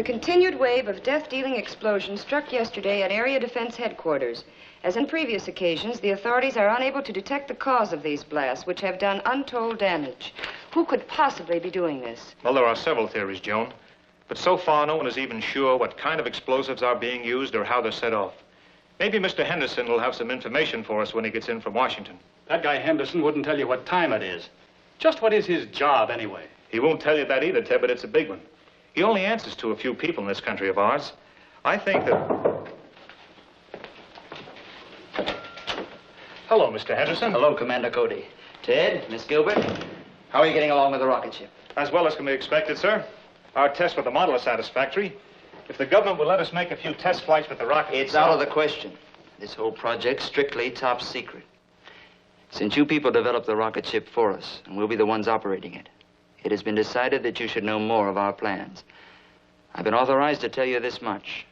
continued wave of death-dealing explosions struck yesterday at Area Defense Headquarters. As in previous occasions, the authorities are unable to detect the cause of these blasts, which have done untold damage. Who could possibly be doing this? Well, there are several theories, Joan. But so far, no one is even sure what kind of explosives are being used or how they're set off. Maybe Mr. Henderson will have some information for us when he gets in from Washington. That guy Henderson wouldn't tell you what time it is. Just what is his job, anyway? He won't tell you that either, Ted, but it's a big one. He only answers to a few people in this country of ours. I think that... Hello, Mr. Henderson. Hello, Commander Cody. Ted, Miss Gilbert, how are you getting along with the rocket ship? As well as can be expected, sir. Our tests with the model are satisfactory. If the government will let us make a few test flights with the rocket... It's out of the question. This whole project's strictly top secret. Since you people developed the rocket ship for us, and we'll be the ones operating it, it has been decided that you should know more of our plans. I've been authorized to tell you this much.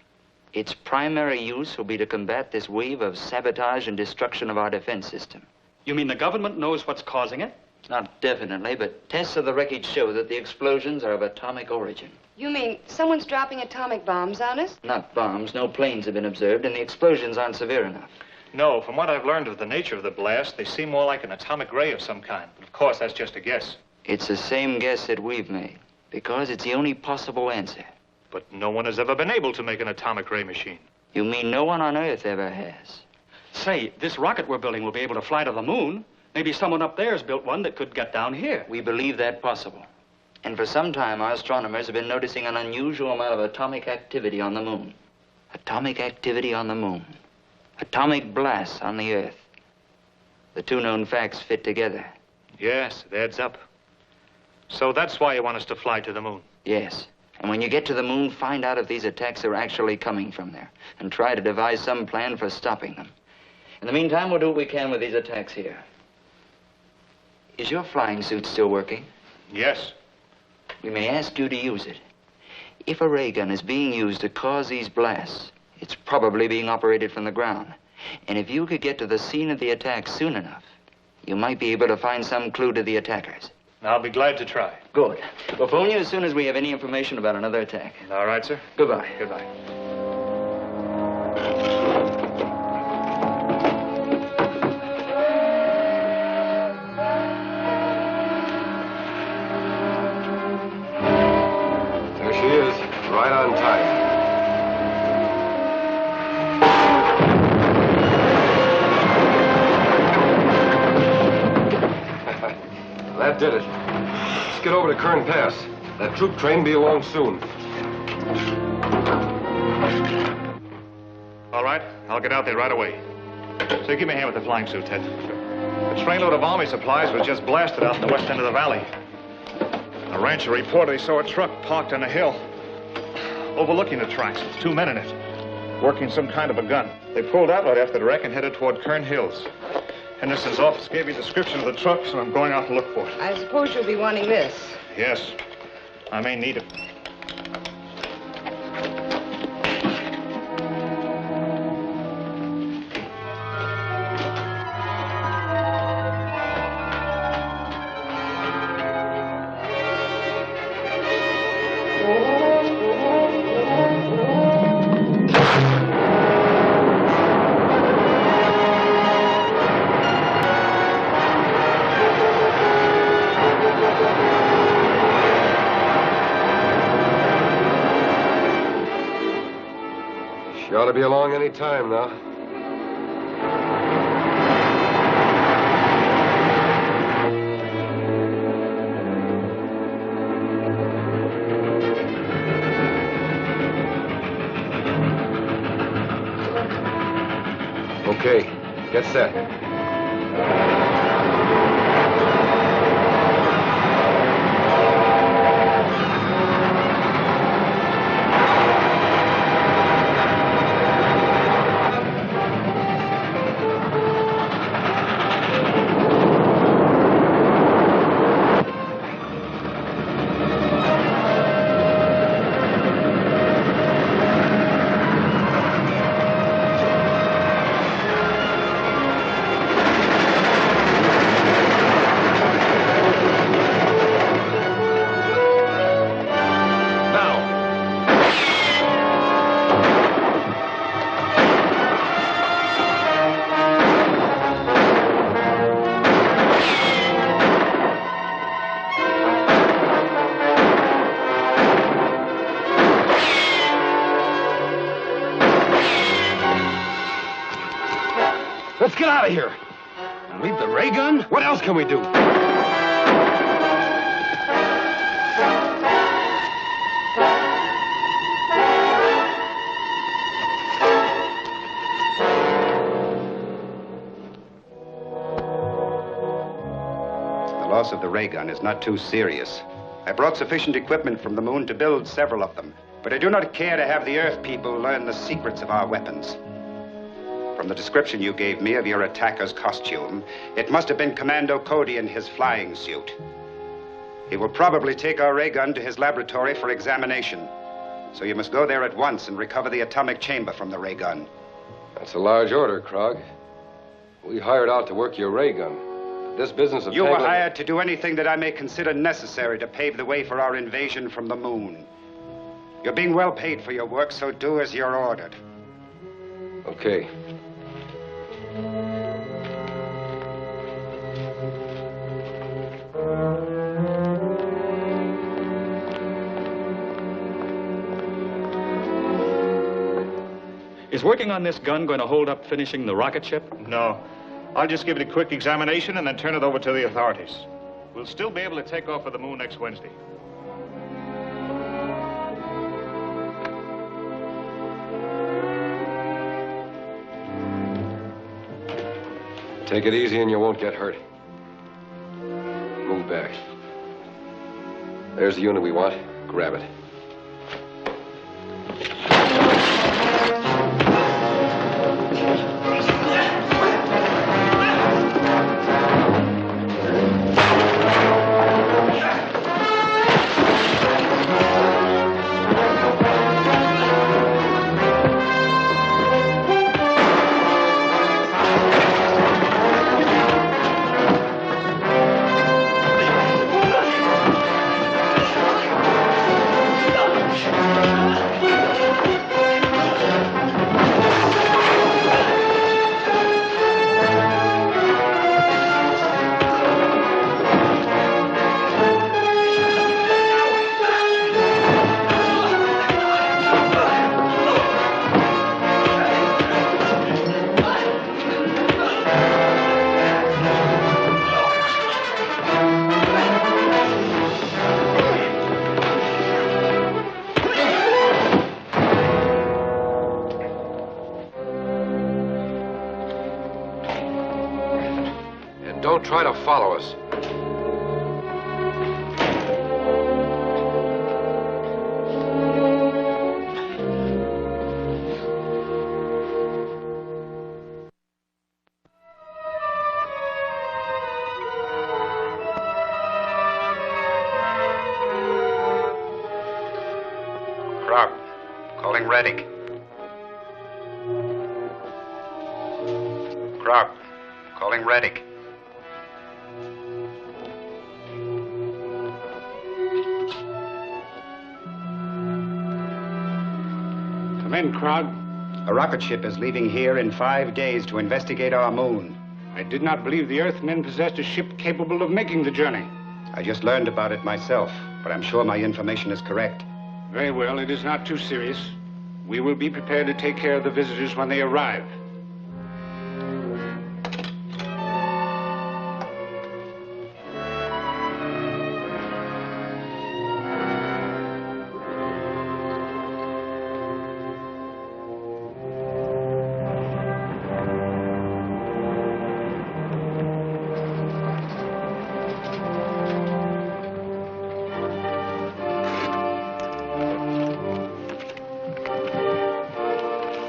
Its primary use will be to combat this wave of sabotage and destruction of our defense system. You mean the government knows what's causing it? Not definitely, but tests of the wreckage show that the explosions are of atomic origin. You mean someone's dropping atomic bombs on us? Not bombs. No planes have been observed, and the explosions aren't severe enough. No, from what I've learned of the nature of the blast, they seem more like an atomic ray of some kind. But of course, that's just a guess. It's the same guess that we've made, because it's the only possible answer. But no one has ever been able to make an atomic ray machine. You mean no one on Earth ever has? Say, this rocket we're building will be able to fly to the moon. Maybe someone up there's built one that could get down here. We believe that possible. And for some time, our astronomers have been noticing an unusual amount of atomic activity on the moon. Atomic activity on the moon. Atomic blasts on the Earth. The two known facts fit together. Yes, it adds up. So that's why you want us to fly to the moon? Yes. And when you get to the moon, find out if these attacks are actually coming from there, and try to devise some plan for stopping them. In the meantime, we'll do what we can with these attacks here. Is your flying suit still working? Yes. We may ask you to use it. If a ray gun is being used to cause these blasts, it's probably being operated from the ground. And if you could get to the scene of the attack soon enough, you might be able to find some clue to the attackers. I'll be glad to try. Good. We'll phone you as soon as we have any information about another attack. All right, sir. Goodbye. Goodbye. There she is, right on time. That did it. Let's get over to Kern Pass. That troop train will be along soon. All right, I'll get out there right away. So give me a hand with the flying suit, Ted. The trainload of army supplies was just blasted out in the west end of the valley. A rancher reported he saw a truck parked on a hill overlooking the tracks with two men in it, working some kind of a gun. They pulled out right after the wreck and headed toward Kern Hills. Henderson's office gave me a description of the truck, so I'm going out to look for it. I suppose you'll be wanting this. Yes, I may need it. She ought to be along any time now. Okay, get set. out of here. Leave the ray gun? What else can we do? The loss of the ray gun is not too serious. I brought sufficient equipment from the moon to build several of them, but I do not care to have the Earth people learn the secrets of our weapons. From the description you gave me of your attacker's costume, it must have been Commando Cody in his flying suit. He will probably take our ray gun to his laboratory for examination. So you must go there at once and recover the atomic chamber from the ray gun. That's a large order, Krog. We hired out to work your ray gun. This business of You were tangling- hired to do anything that I may consider necessary to pave the way for our invasion from the moon. You're being well paid for your work, so do as you're ordered. Okay. Is working on this gun going to hold up finishing the rocket ship? No. I'll just give it a quick examination and then turn it over to the authorities. We'll still be able to take off for the moon next Wednesday. Take it easy and you won't get hurt. Move back. There's the unit we want. Grab it. Don't try to follow us. Krog, calling Reddick. Krog, calling Reddick. Come in, Krog. A rocket ship is leaving here in 5 days to investigate our moon. I did not believe the Earthmen possessed a ship capable of making the journey. I just learned about it myself, but I'm sure my information is correct. Very well, it is not too serious. We will be prepared to take care of the visitors when they arrive.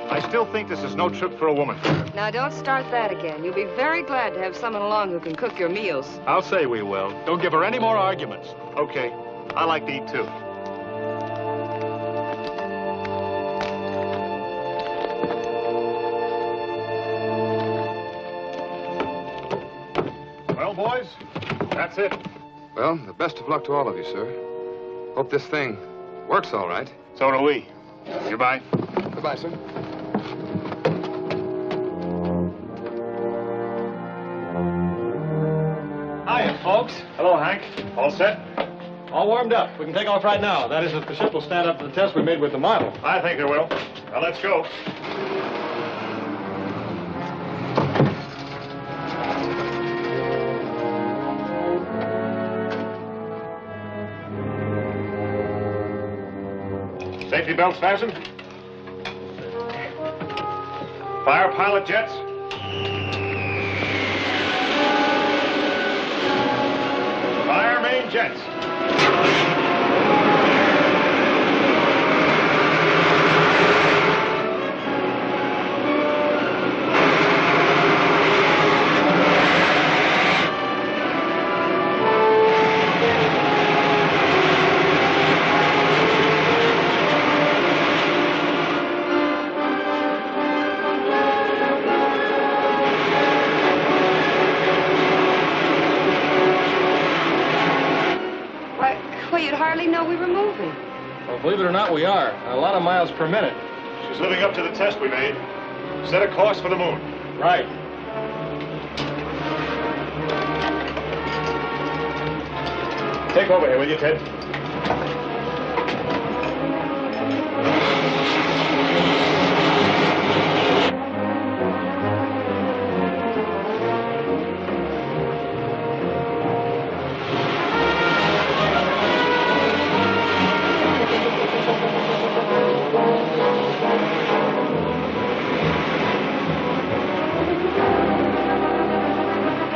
I still think this is no trip for a woman. Now, don't start that again. You'll be very glad to have someone along who can cook your meals. I'll say we will. Don't give her any more arguments. Okay. I like to eat, too. Well, boys, that's it. Well, the best of luck to all of you, sir. Hope this thing works all right. So do we. Goodbye. Goodbye, sir. Hiya, folks. Hello, Hank. All set? All warmed up. We can take off right now. That is, if the ship will stand up to the test we made with the model. I think it will. Now, let's go. Safety belts fastened? Fire pilot jets? Fire main jets. Well, you'd hardly know we were moving. Well, believe it or not, we are. A lot of miles per minute. She's living up to the test we made. Set a course for the moon. Right. Take over here, will you, Ted?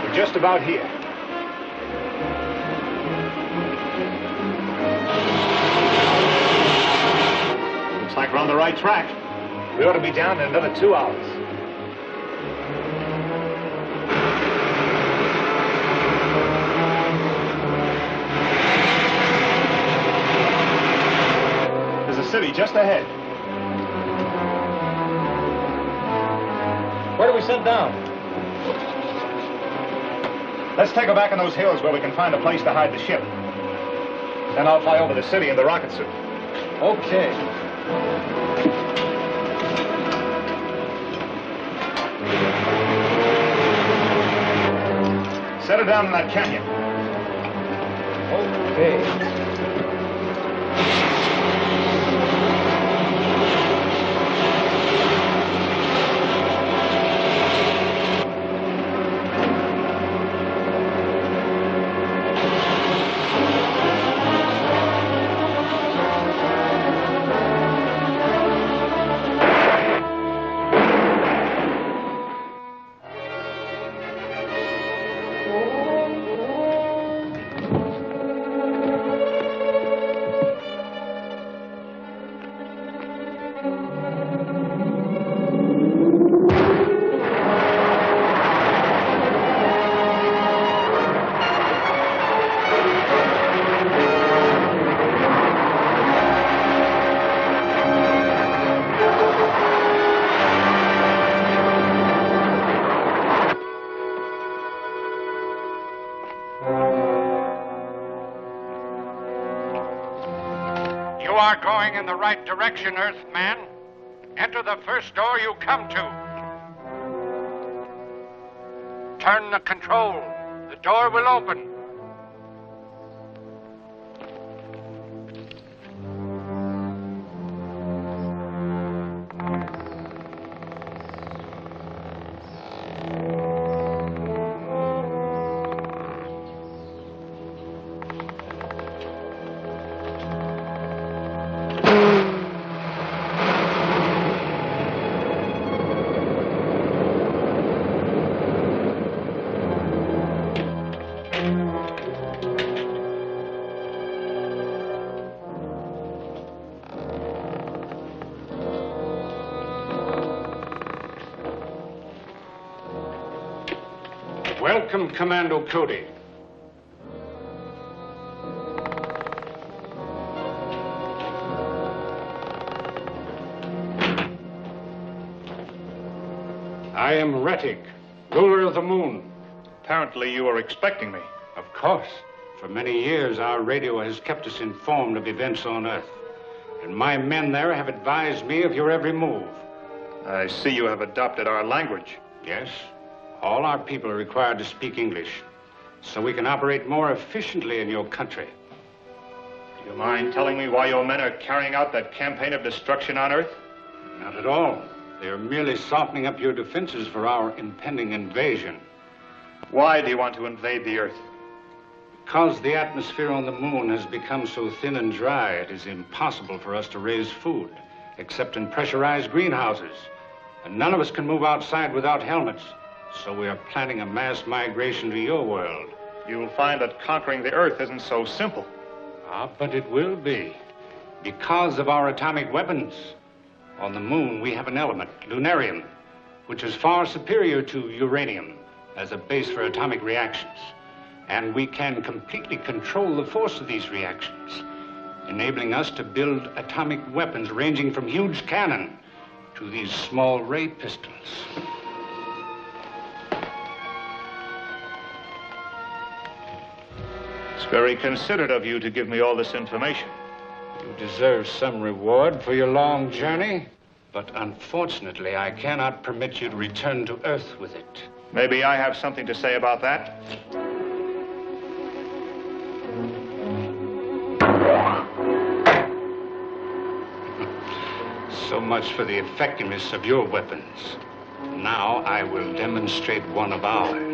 We're just about here. Looks like we're on the right track. We ought to be down in another 2 hours. There's a city just ahead. Where do we set down? Let's take her back in those hills where we can find a place to hide the ship. Then I'll fly over the city in the rocket suit. Okay. Set her down in that canyon. Okay. You are going in the right direction, Earthman. Enter the first door you come to. Turn the control. The door will open. Welcome, Commando Cody. I am Rettig, ruler of the moon. Apparently you were expecting me. Of course. For many years, our radio has kept us informed of events on Earth. And my men there have advised me of your every move. I see you have adopted our language. Yes, all our people are required to speak English, so we can operate more efficiently in your country. Do you mind telling me why your men are carrying out that campaign of destruction on Earth? Not at all. They are merely softening up your defenses for our impending invasion. Why do you want to invade the Earth? Because the atmosphere on the moon has become so thin and dry, it is impossible for us to raise food, except in pressurized greenhouses. And none of us can move outside without helmets. So we are planning a mass migration to your world. You'll find that conquering the Earth isn't so simple. Ah, but it will be. Because of our atomic weapons. On the moon, we have an element, lunarium, which is far superior to uranium as a base for atomic reactions. And we can completely control the force of these reactions, enabling us to build atomic weapons ranging from huge cannon to these small ray pistols. It's very considerate of you to give me all this information. You deserve some reward for your long journey, but unfortunately, I cannot permit you to return to Earth with it. Maybe I have something to say about that. So much for the effectiveness of your weapons. Now I will demonstrate one of ours.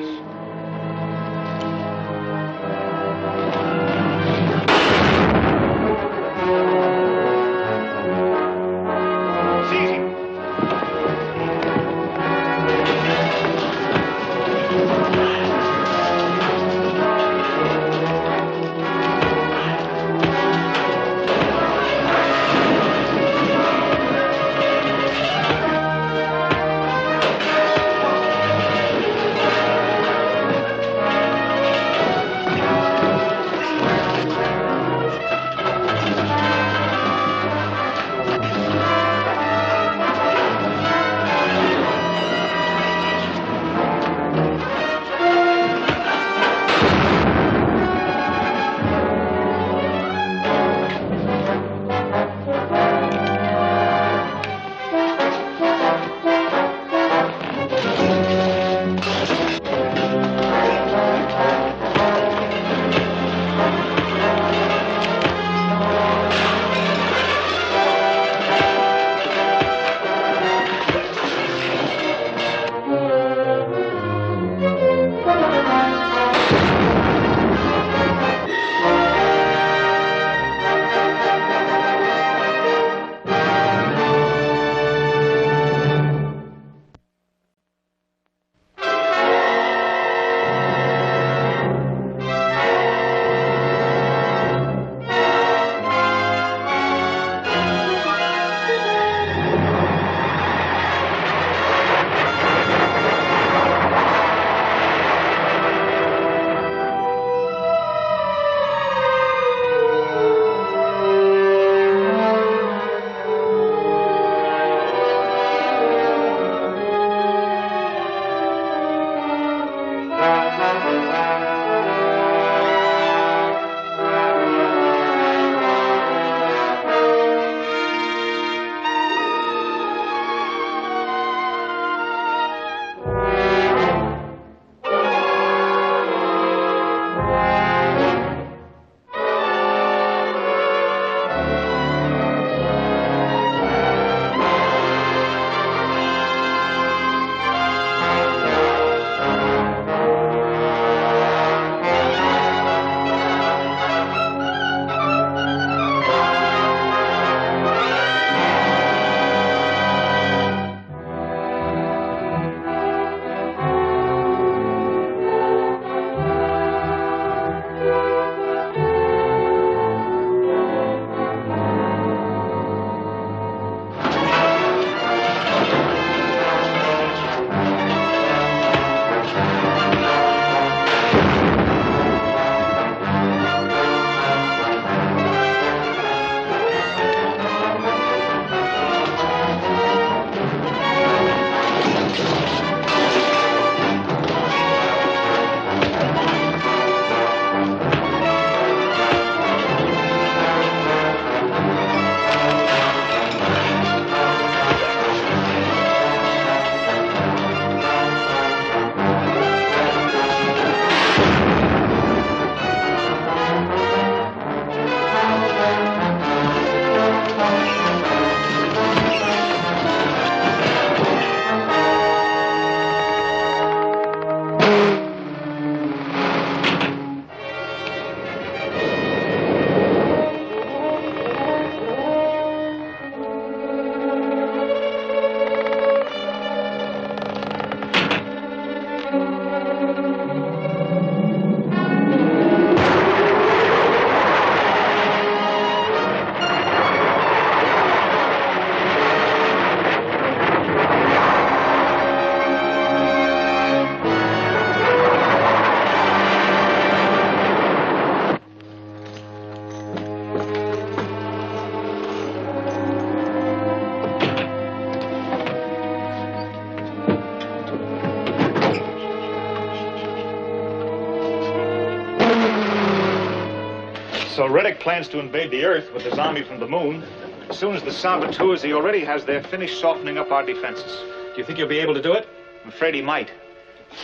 So Reddick plans to invade the Earth with his army from the moon. As soon as the saboteurs he already has there finish softening up our defenses. Do you think you'll be able to do it? I'm afraid he might.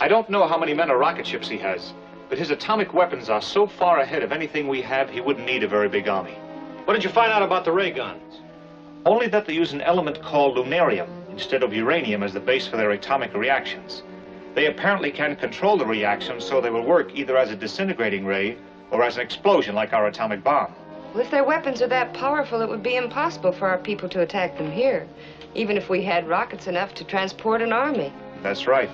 I don't know how many men or rocket ships he has, but his atomic weapons are so far ahead of anything we have, he wouldn't need a very big army. What did you find out about the ray guns? Only that they use an element called lunarium instead of uranium as the base for their atomic reactions. They apparently can control the reaction so they will work either as a disintegrating ray or as an explosion like our atomic bomb. Well, if their weapons are that powerful, it would be impossible for our people to attack them here, even if we had rockets enough to transport an army. That's right.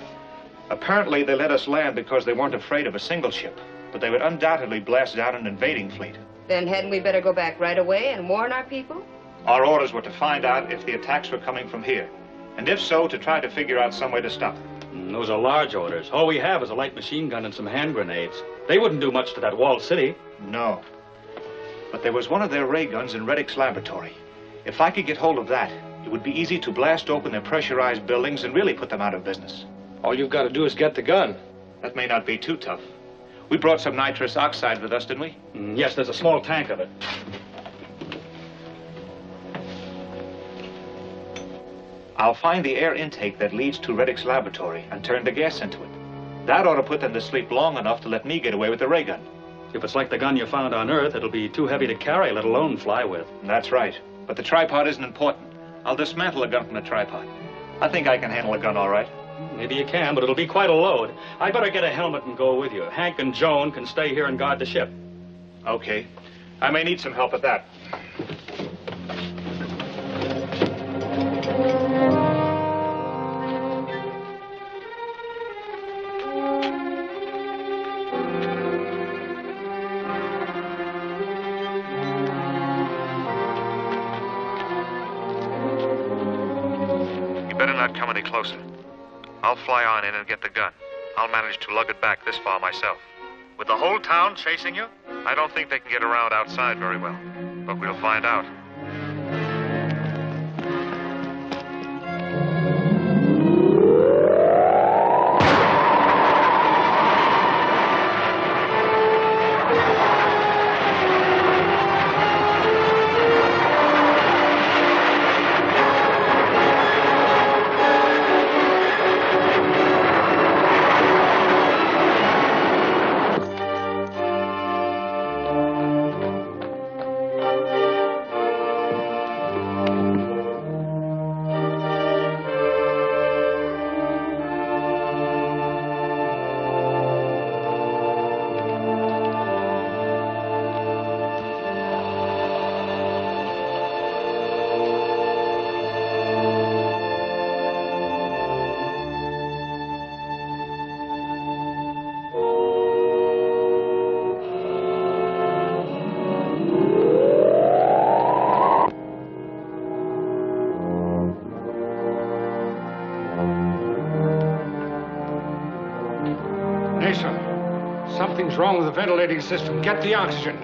Apparently, they let us land because they weren't afraid of a single ship, but they would undoubtedly blast down an invading fleet. Then hadn't we better go back right away and warn our people? Our orders were to find out if the attacks were coming from here, and if so, to try to figure out some way to stop them. Those are large orders. All we have is a light machine gun and some hand grenades. They wouldn't do much to that walled city. No. But there was one of their ray guns in Reddick's laboratory. If I could get hold of that, it would be easy to blast open their pressurized buildings and really put them out of business. All you've got to do is get the gun. That may not be too tough. We brought some nitrous oxide with us, didn't we? Yes, there's a small tank of it. I'll find the air intake that leads to Reddick's laboratory and turn the gas into it. That ought to put them to sleep long enough to let me get away with the ray gun. If it's like the gun you found on Earth, it'll be too heavy to carry, let alone fly with. That's right. But the tripod isn't important. I'll dismantle the gun from the tripod. I think I can handle a gun all right. Maybe you can, but it'll be quite a load. I better get a helmet and go with you. Hank and Joan can stay here and guard the ship. Okay. I may need some help at that. You better not come any closer. I'll fly on in and get the gun. I'll manage to lug it back this far myself. With the whole town chasing you? I don't think they can get around outside very well. But we'll find out. Something's wrong with the ventilating system. Get the oxygen.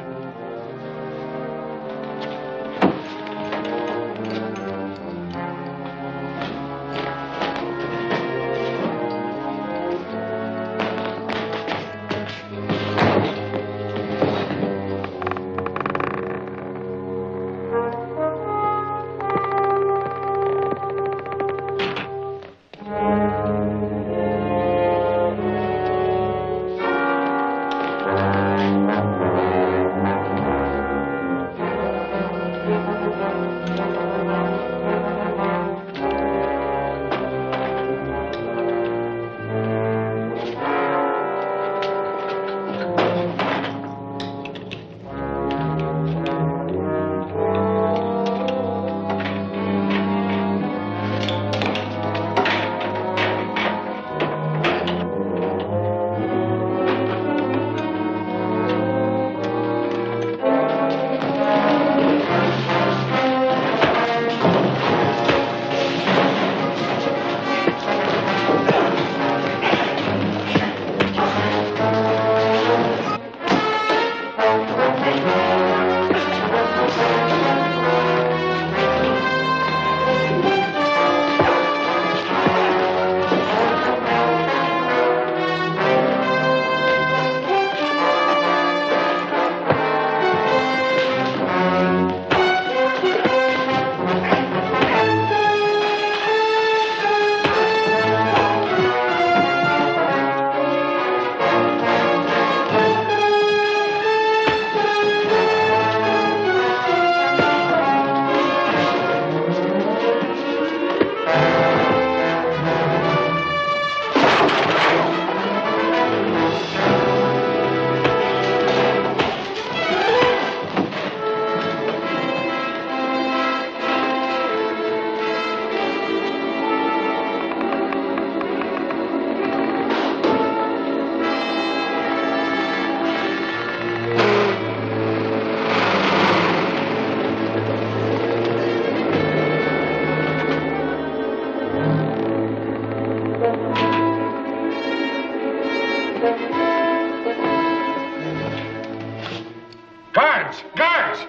Guards! Guards!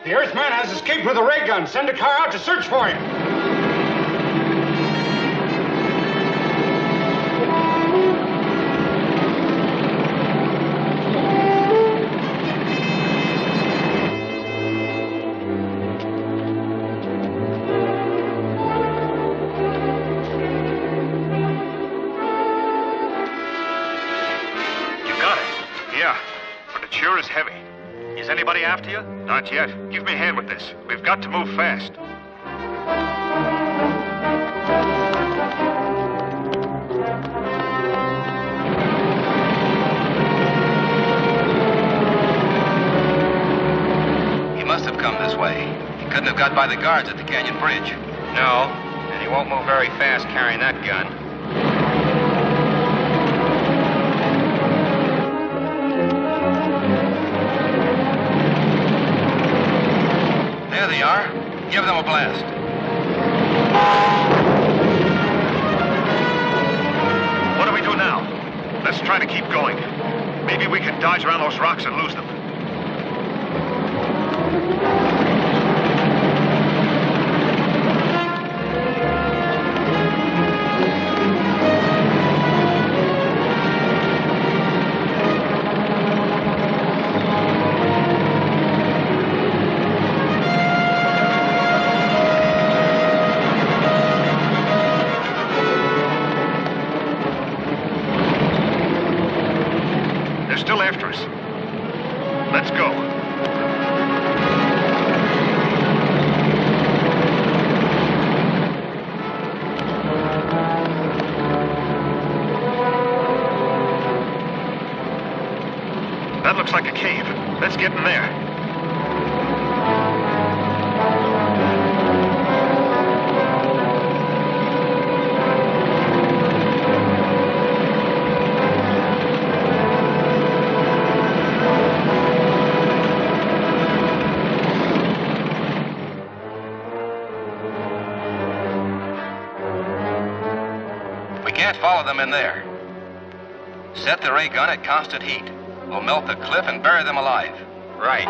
The Earthman has escaped with a ray gun. Send a car out to search for him. Sure is heavy. Is anybody after you? Not yet. Give me a hand with this. We've got to move fast. He must have come this way. He couldn't have got by the guards at the Canyon Bridge. No, and he won't move very fast carrying that gun. There they are. Give them a blast. What do we do now? Let's try to keep going. Maybe we can dodge around those rocks and lose them. After us. Let's go. That looks like a cave. Let's get in there. Can't follow them in there. Set the ray gun at constant heat. We'll melt the cliff and bury them alive. Right.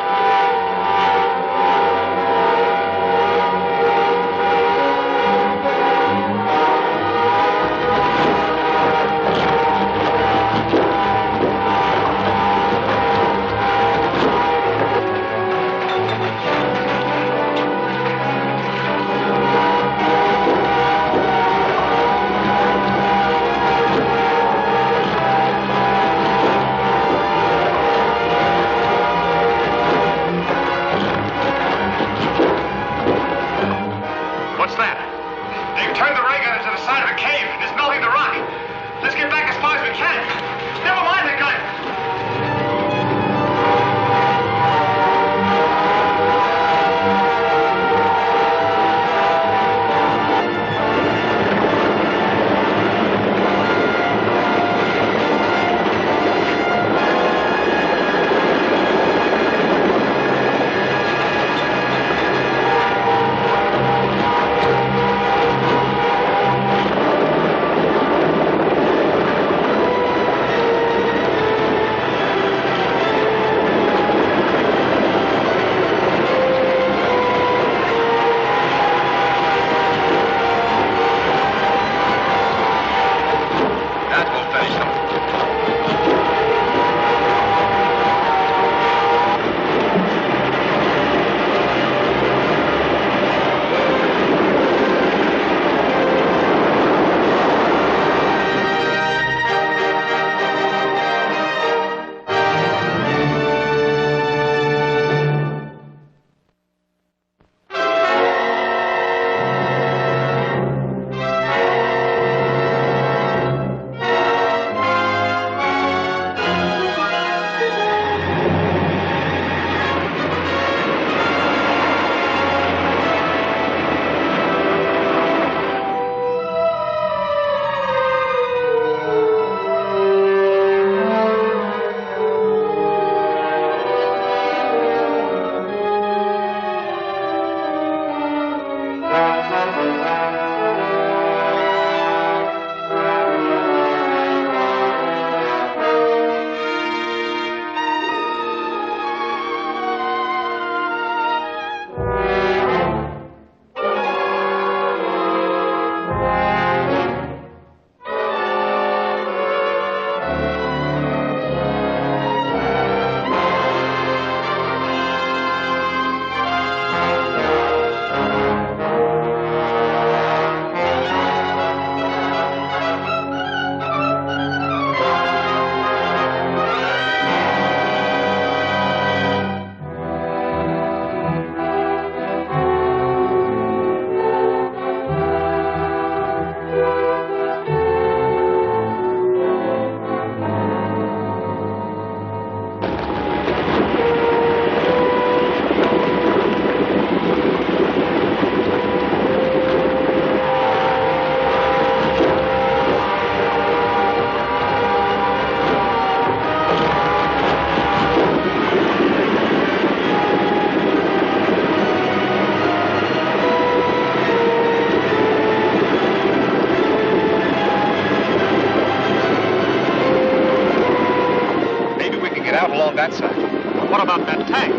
along that side. But what about that tank?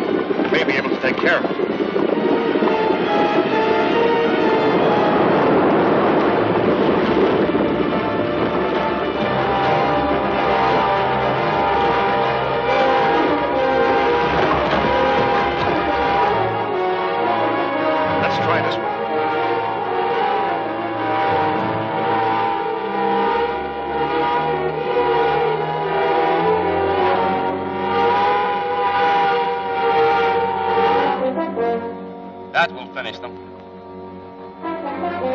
We may be able to take care of it. Let's try this one. That will finish them.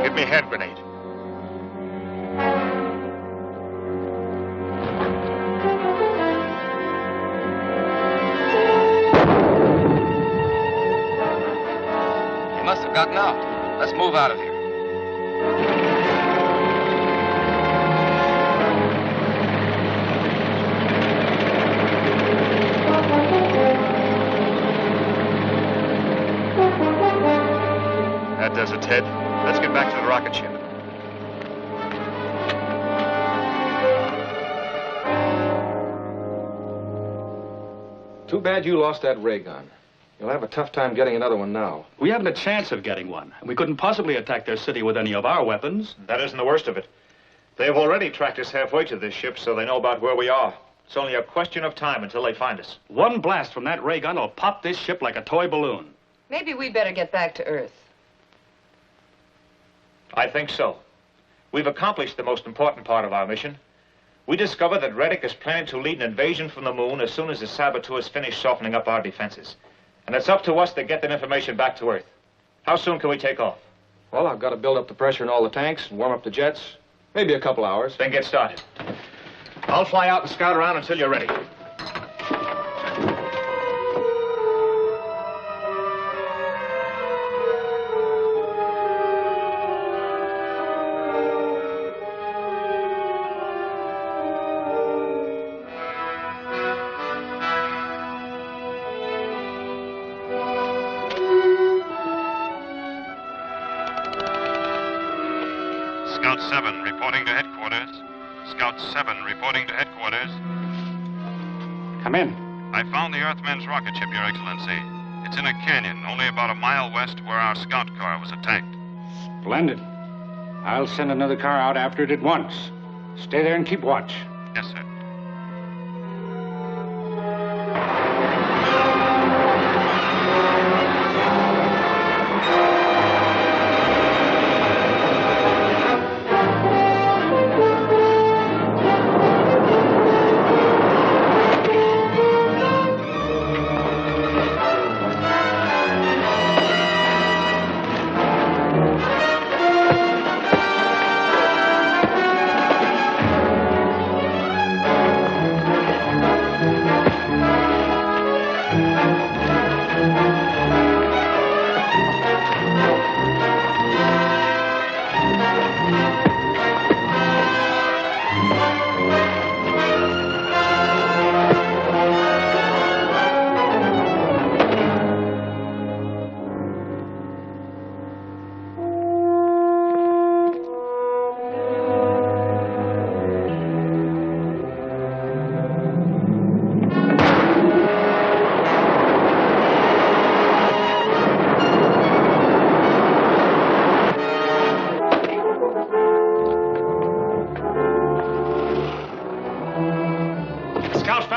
Give me a hand grenade. He must have gotten out. Let's move out of here. That does it, Ted. Let's get back to the rocket ship. Too bad you lost that ray gun. You'll have a tough time getting another one now. We haven't a chance of getting one. We couldn't possibly attack their city with any of our weapons. That isn't the worst of it. They've already tracked us halfway to this ship, so they know about where we are. It's only a question of time until they find us. One blast from that ray gun will pop this ship like a toy balloon. Maybe we better get back to Earth. I think so. We've accomplished the most important part of our mission. We discovered that Reddick is planning to lead an invasion from the moon as soon as the saboteurs finish softening up our defenses. And it's up to us to get that information back to Earth. How soon can we take off? Well, I've got to build up the pressure in all the tanks and warm up the jets. Maybe a couple hours. Then get started. I'll fly out and scout around until you're ready. Scout 7 reporting to headquarters. Scout 7 reporting to headquarters. Come in. I found the Earthman's rocket ship, Your Excellency. It's in a canyon, only about a mile west where our scout car was attacked. Splendid. I'll send another car out after it at once. Stay there and keep watch. Yes, sir.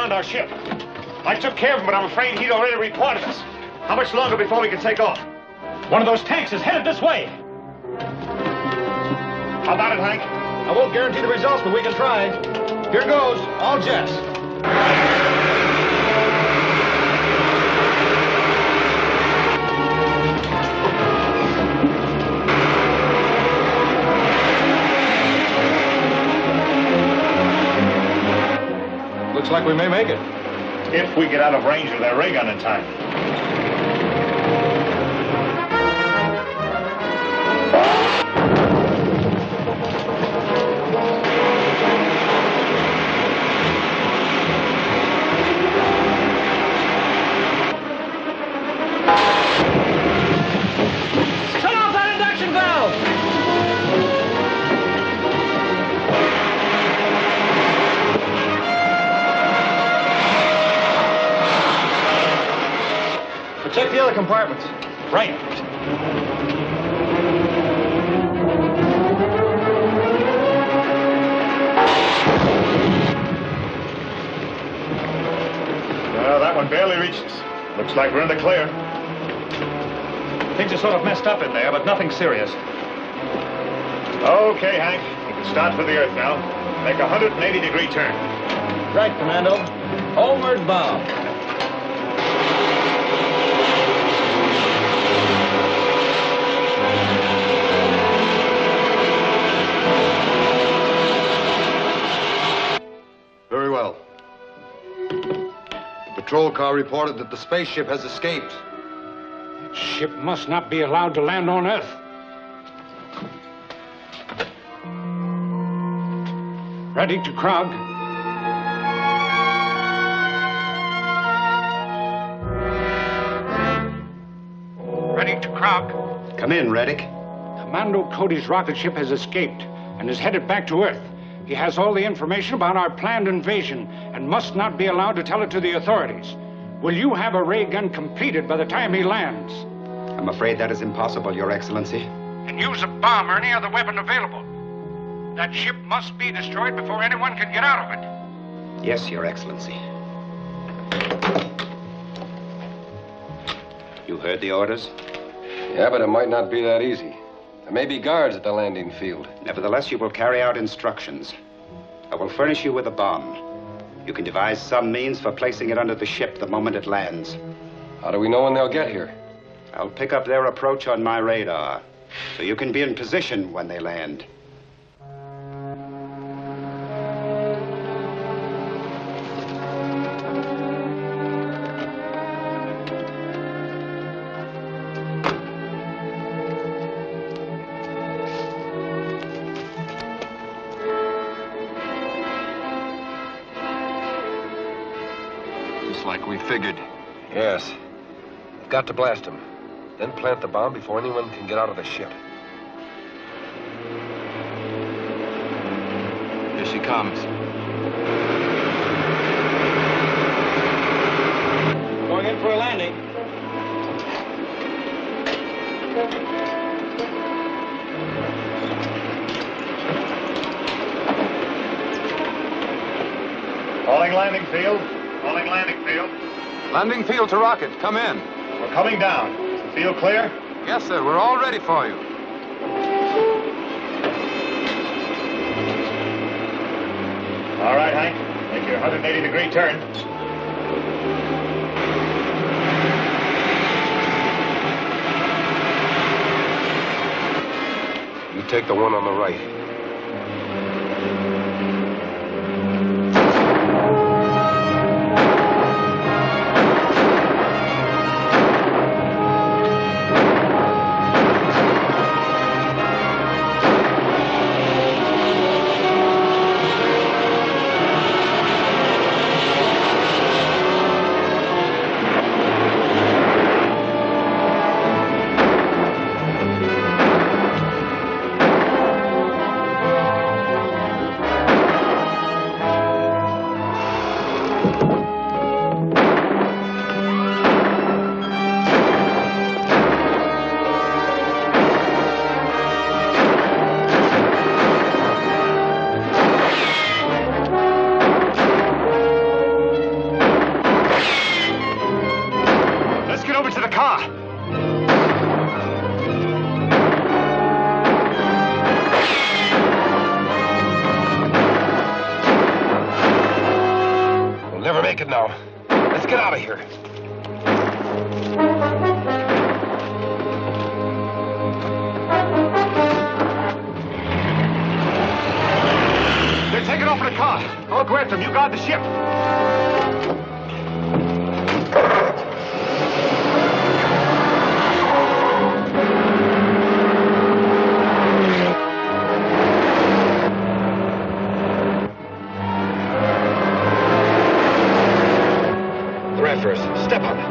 Our ship. I took care of him, but I'm afraid he'd already reported us. How much longer before we can take off? One of those tanks is headed this way. How about it, Hank? I won't guarantee the results, but we can try. Here goes, all jets. Looks like we may make it. If we get out of range of their ray gun in time. Shut off that induction valve! Check the other compartments. Right. Well, that one barely reached us. Looks like we're in the clear. Things are sort of messed up in there, but nothing serious. Okay, Hank. You can start for the Earth now. Make a 180-degree turn. Right, Commando. Homeward bound. Very well. The patrol car reported that the spaceship has escaped. That ship must not be allowed to land on Earth. Ready to Krog. Ready to Krog. Come in, Reddick. Commando Cody's rocket ship has escaped and is headed back to Earth. He has all the information about our planned invasion and must not be allowed to tell it to the authorities. Will you have a ray gun completed by the time he lands? I'm afraid that is impossible, Your Excellency. And use a bomb or any other weapon available. That ship must be destroyed before anyone can get out of it. Yes, Your Excellency. You heard the orders? Yeah, but it might not be that easy. There may be guards at the landing field. Nevertheless, you will carry out instructions. I will furnish you with a bomb. You can devise some means for placing it under the ship the moment it lands. How do we know when they'll get here? I'll pick up their approach on my radar, so you can be in position when they land. Like we figured. Yes. We've got to blast them. Then plant the bomb before anyone can get out of the ship. Here she comes. Going in for a landing. Calling landing field. Calling landing field. Landing field to rocket. Come in. We're coming down. Is the field clear? Yes, sir. We're all ready for you. All right, Hank. Make your 180-degree turn. You take the one on the right. Make it now. Let's get out of here. They're taking off in a car. I'll grant them. You guard the ship. Step on it.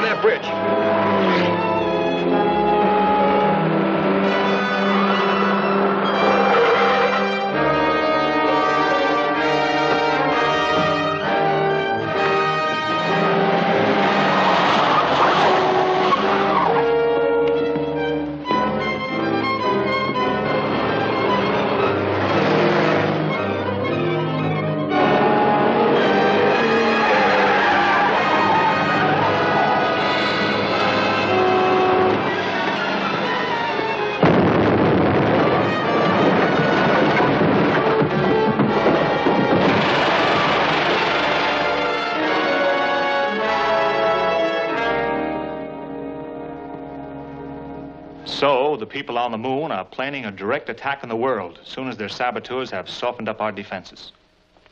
that bridge. So, the people on the moon are planning a direct attack on the world as soon as their saboteurs have softened up our defenses.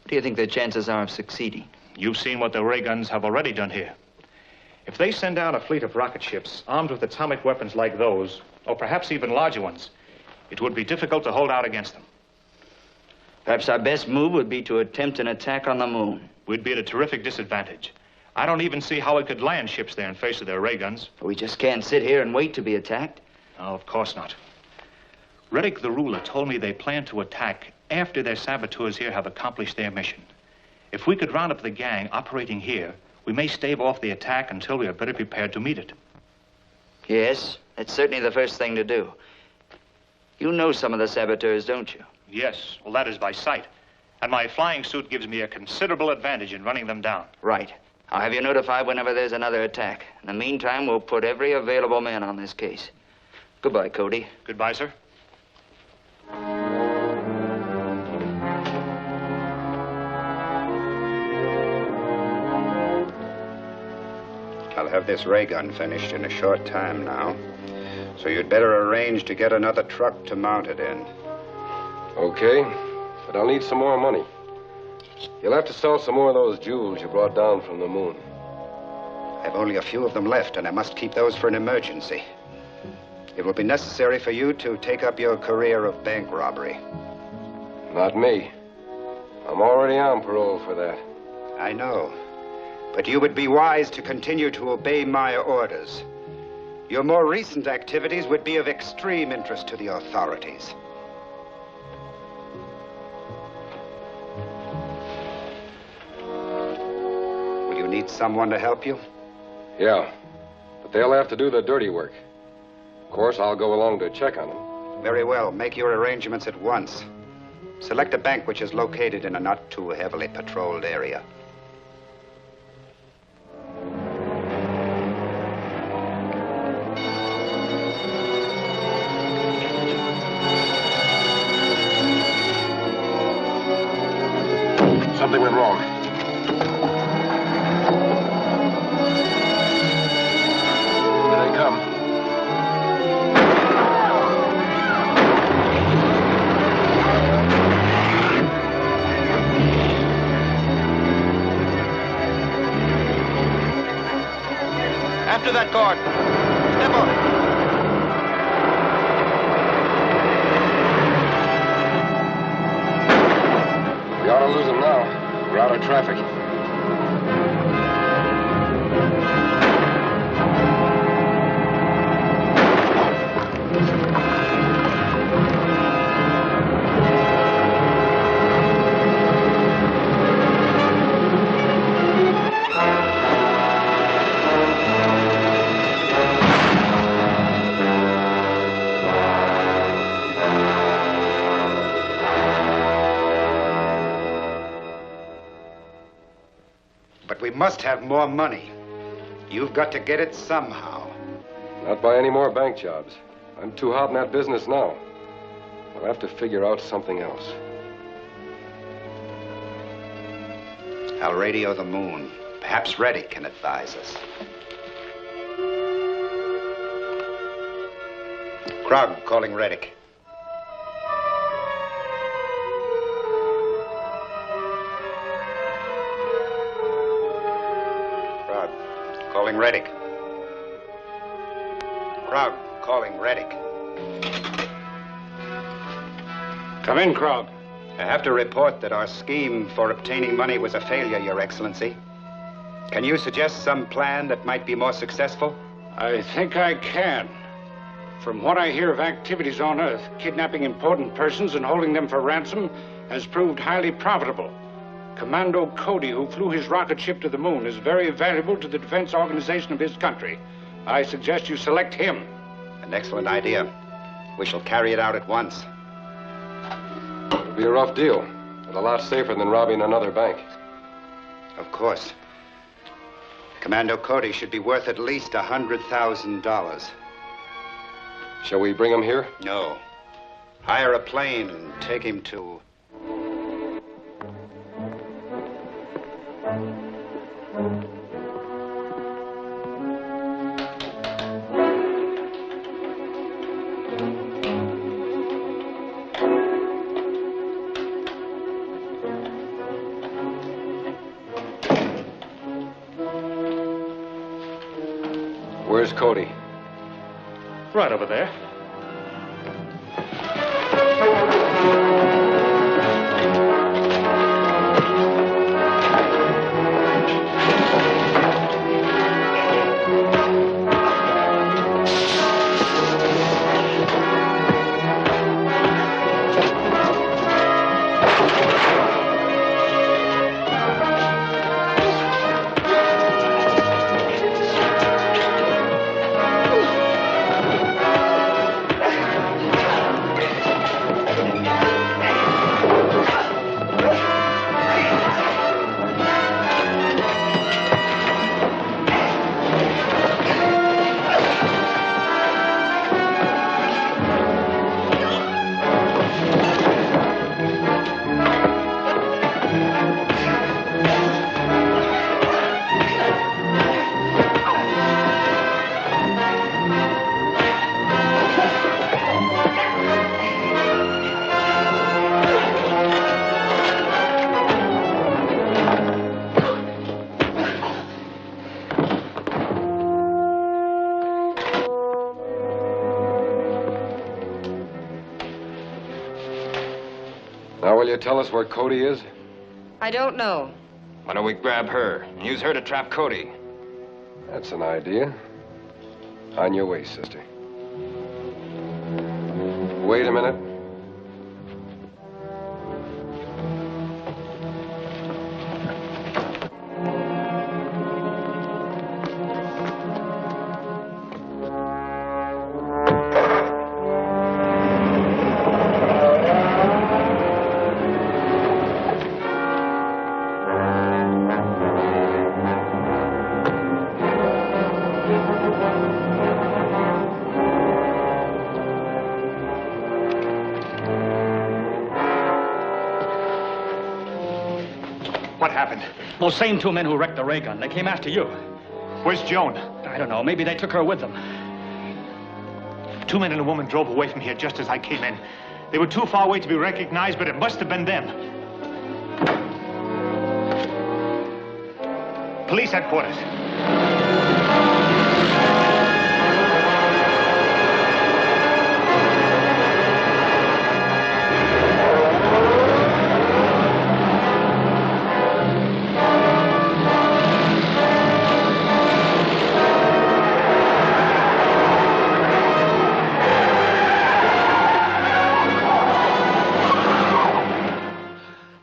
What do you think their chances are of succeeding? You've seen what the ray guns have already done here. If they send out a fleet of rocket ships armed with atomic weapons like those, or perhaps even larger ones, it would be difficult to hold out against them. Perhaps our best move would be to attempt an attack on the moon. We'd be at a terrific disadvantage. I don't even see how we could land ships there in face of their ray guns. But we just can't sit here and wait to be attacked. No, of course not. Reddick the Ruler told me they plan to attack after their saboteurs here have accomplished their mission. If we could round up the gang operating here, we may stave off the attack until we are better prepared to meet it. Yes, that's certainly the first thing to do. You know some of the saboteurs, don't you? Yes, well, that is by sight. And my flying suit gives me a considerable advantage in running them down. Right. I'll have you notified whenever there's another attack. In the meantime, we'll put every available man on this case. Goodbye, Cody. Goodbye, sir. I'll have this ray gun finished in a short time now. So you'd better arrange to get another truck to mount it in. Okay, but I'll need some more money. You'll have to sell some more of those jewels you brought down from the moon. I've only a few of them left, and I must keep those for an emergency. It will be necessary for you to take up your career of bank robbery. Not me. I'm already on parole for that. I know. But you would be wise to continue to obey my orders. Your more recent activities would be of extreme interest to the authorities. Will you need someone to help you? Yeah, but they'll have to do the dirty work. Of course, I'll go along to check on them. Very well. Make your arrangements at once. Select a bank which is located in a not too heavily patrolled area. Something went wrong. Here they come. After that guard. Step on. We ought to lose them now. We're out of traffic. But we must have more money. You've got to get it somehow. Not by any more bank jobs. I'm too hot in that business now. I'll have to figure out something else. I'll radio the moon. Perhaps Reddick can advise us. Krog calling Reddick. Krog calling Reddick. Krog calling Reddick. Come in, Krog. I have to report that our scheme for obtaining money was a failure, Your Excellency. Can you suggest some plan that might be more successful? I think I can. From what I hear of activities on Earth, kidnapping important persons and holding them for ransom has proved highly profitable. Commando Cody, who flew his rocket ship to the moon, is very valuable to the defense organization of his country. I suggest you select him. An excellent idea. We shall carry it out at once. It'll be a rough deal, but a lot safer than robbing another bank. Of course. Commando Cody should be worth at least $100,000. Shall we bring him here? No. Hire a plane and take him to... Where's Cody? Right over there. Now, will you tell us where Cody is? I don't know. Why don't we grab her and use her to trap Cody? That's an idea. On your way, sister. Wait a minute. What happened? Those same 2 men who wrecked the ray gun, they came after you. Where's Joan? I don't know. Maybe they took her with them. 2 men and a woman drove away from here just as I came in. They were too far away to be recognized, but it must have been them. Police headquarters.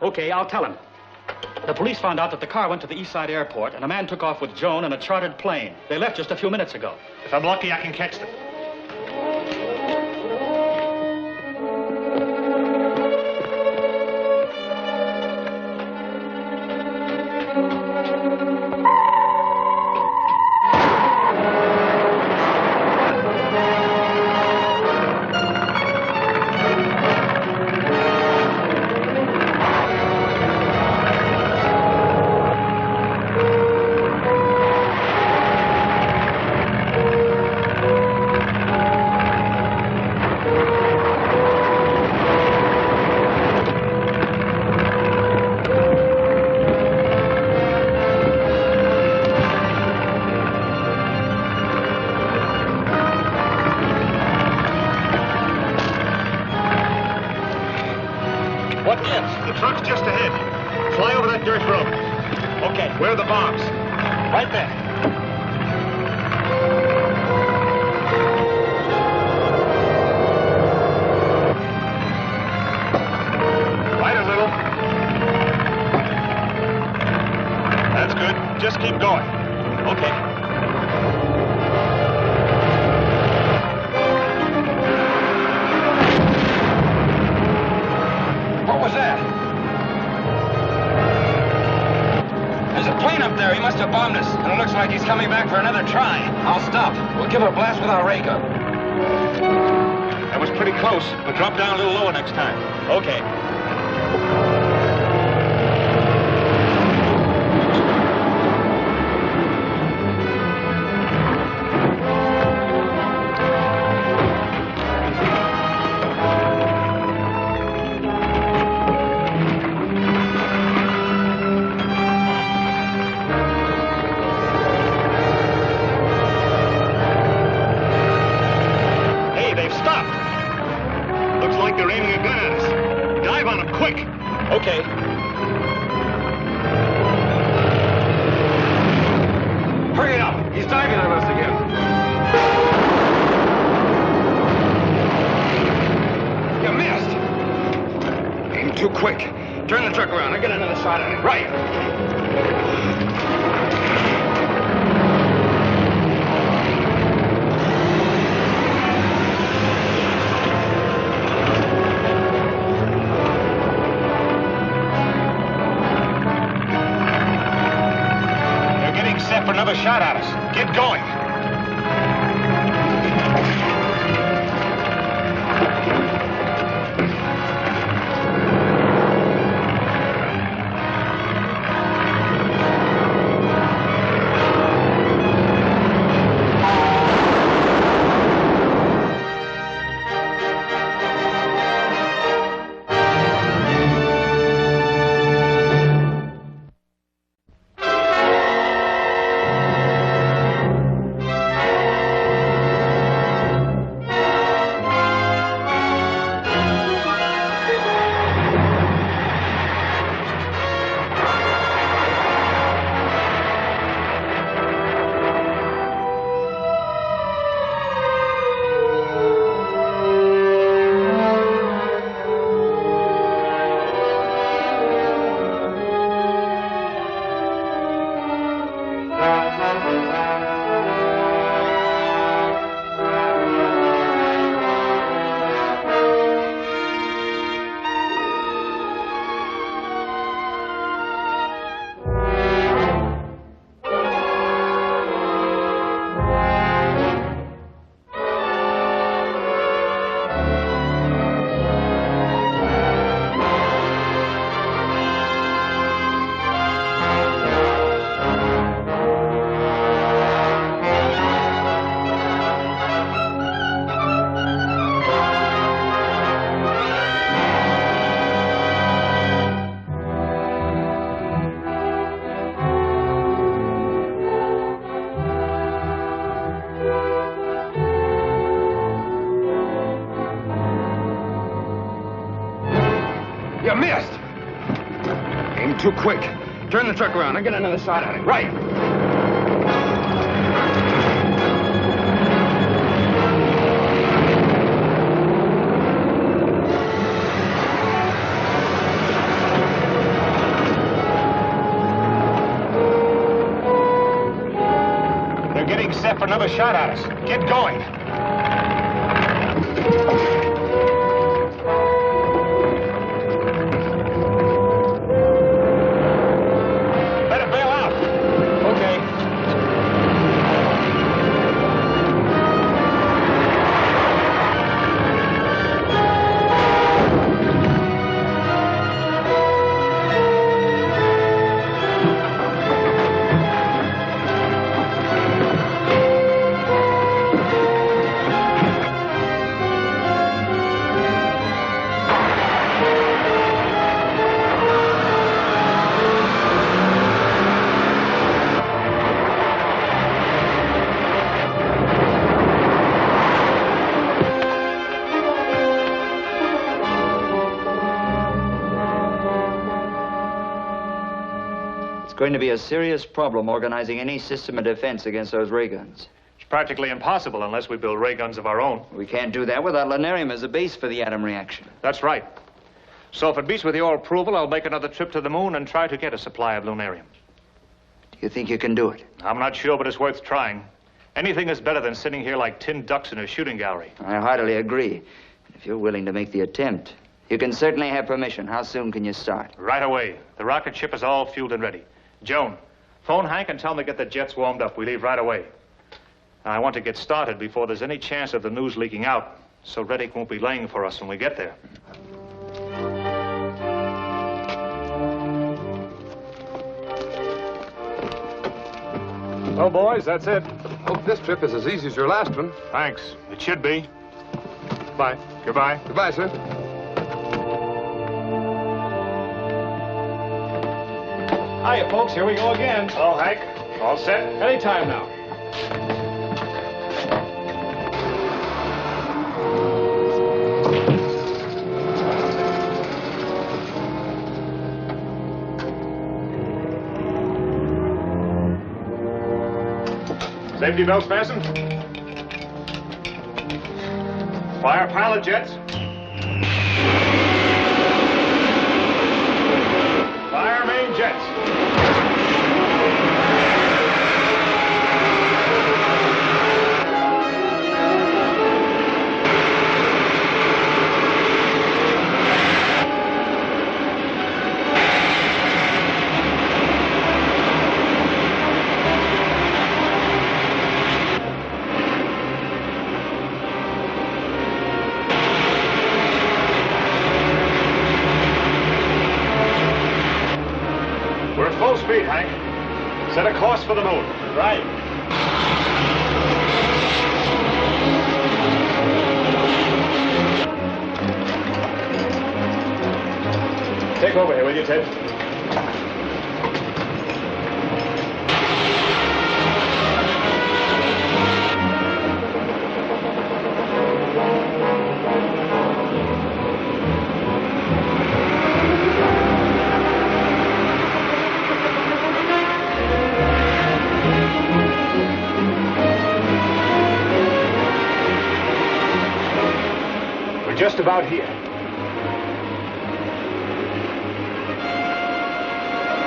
Okay, I'll tell him. The police found out that the car went to the East Side Airport, and a man took off with Joan in a chartered plane. They left just a few minutes ago. If I'm lucky, I can catch them. The truck's just ahead. Fly over that dirt road. Okay. Where are the bombs? Right there. Right a little. That's good. Just keep going. Okay. What was that? There's a plane up there. He must have bombed us. And it looks like he's coming back for another try. I'll stop. We'll give it a blast with our ray gun. That was pretty close, but drop down a little lower next time. Okay. Okay. Hurry it up. He's diving on us again. You missed. Aim too quick. Turn the truck around. I'll get another shot at it. Right. For another shot at us. Get going. missed. Aim too quick. Turn the truck around. I get another shot at it. Right. They're getting set for another shot at us. Get going. Better bail out. Okay. It's going to be a serious problem organizing any system of defense against those ray guns. It's practically impossible unless we build ray guns of our own. We can't do that without lunarium as a base for the atom reaction. That's right. So if it beats with your approval, I'll make another trip to the moon and try to get a supply of lunarium. Do you think you can do it? I'm not sure, but it's worth trying. Anything is better than sitting here like tin ducks in a shooting gallery. I heartily agree. If you're willing to make the attempt, you can certainly have permission. How soon can you start? Right away. The rocket ship is all fueled and ready. Joan, phone Hank and tell him to get the jets warmed up. We leave right away. I want to get started before there's any chance of the news leaking out, so Reddick won't be laying for us when we get there. Well, boys, that's it. Hope this trip is as easy as your last one. Thanks. It should be. Bye. Goodbye. Goodbye, sir. Hiya, folks. Here we go again. Hello, Hank. All set? Anytime now. Safety belts fastened. Fire pilot jets. Fire main jets. We're at full speed, Hank. Set a course for the moon. Right. Take over here, will you, Ted? We're just about here.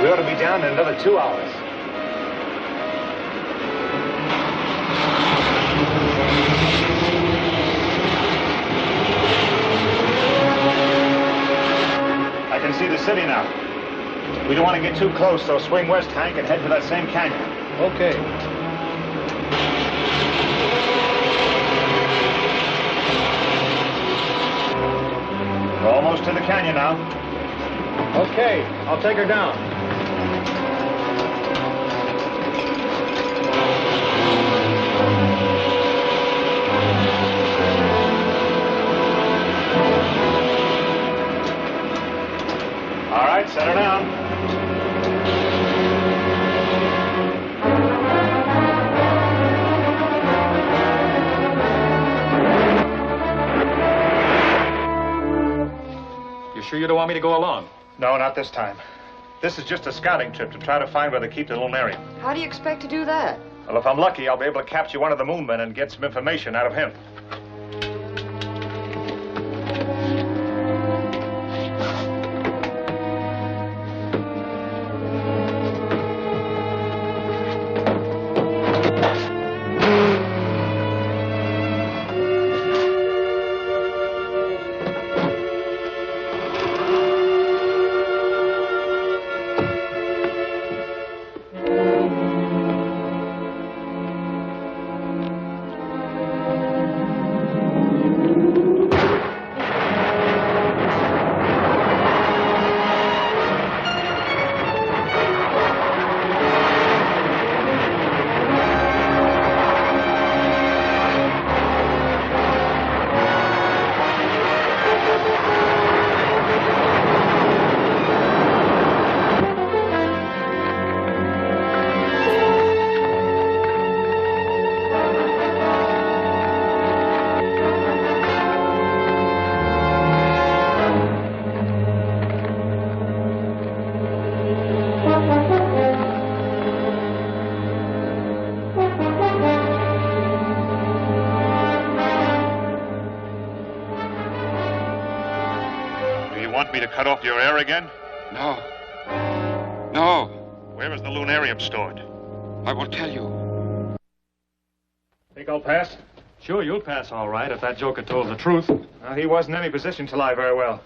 We ought to be down in another 2 hours. I can see the city now. We don't want to get too close, so swing west, Hank, and head for that same canyon. Okay. We're almost to the canyon now. Okay. I'll take her down. All right, set her down. sure you don't want me to go along? No, not this time. This is just a scouting trip to try to find where they keep the lunarium. How do you expect to do that? Well, if I'm lucky, I'll be able to capture one of the moon men and get some information out of him. Cut off your air again? No. No. Where is the lunarium stored? I will tell you. Think I'll pass? Sure, you'll pass all right if that joker told the truth. He wasn't in any position to lie very well.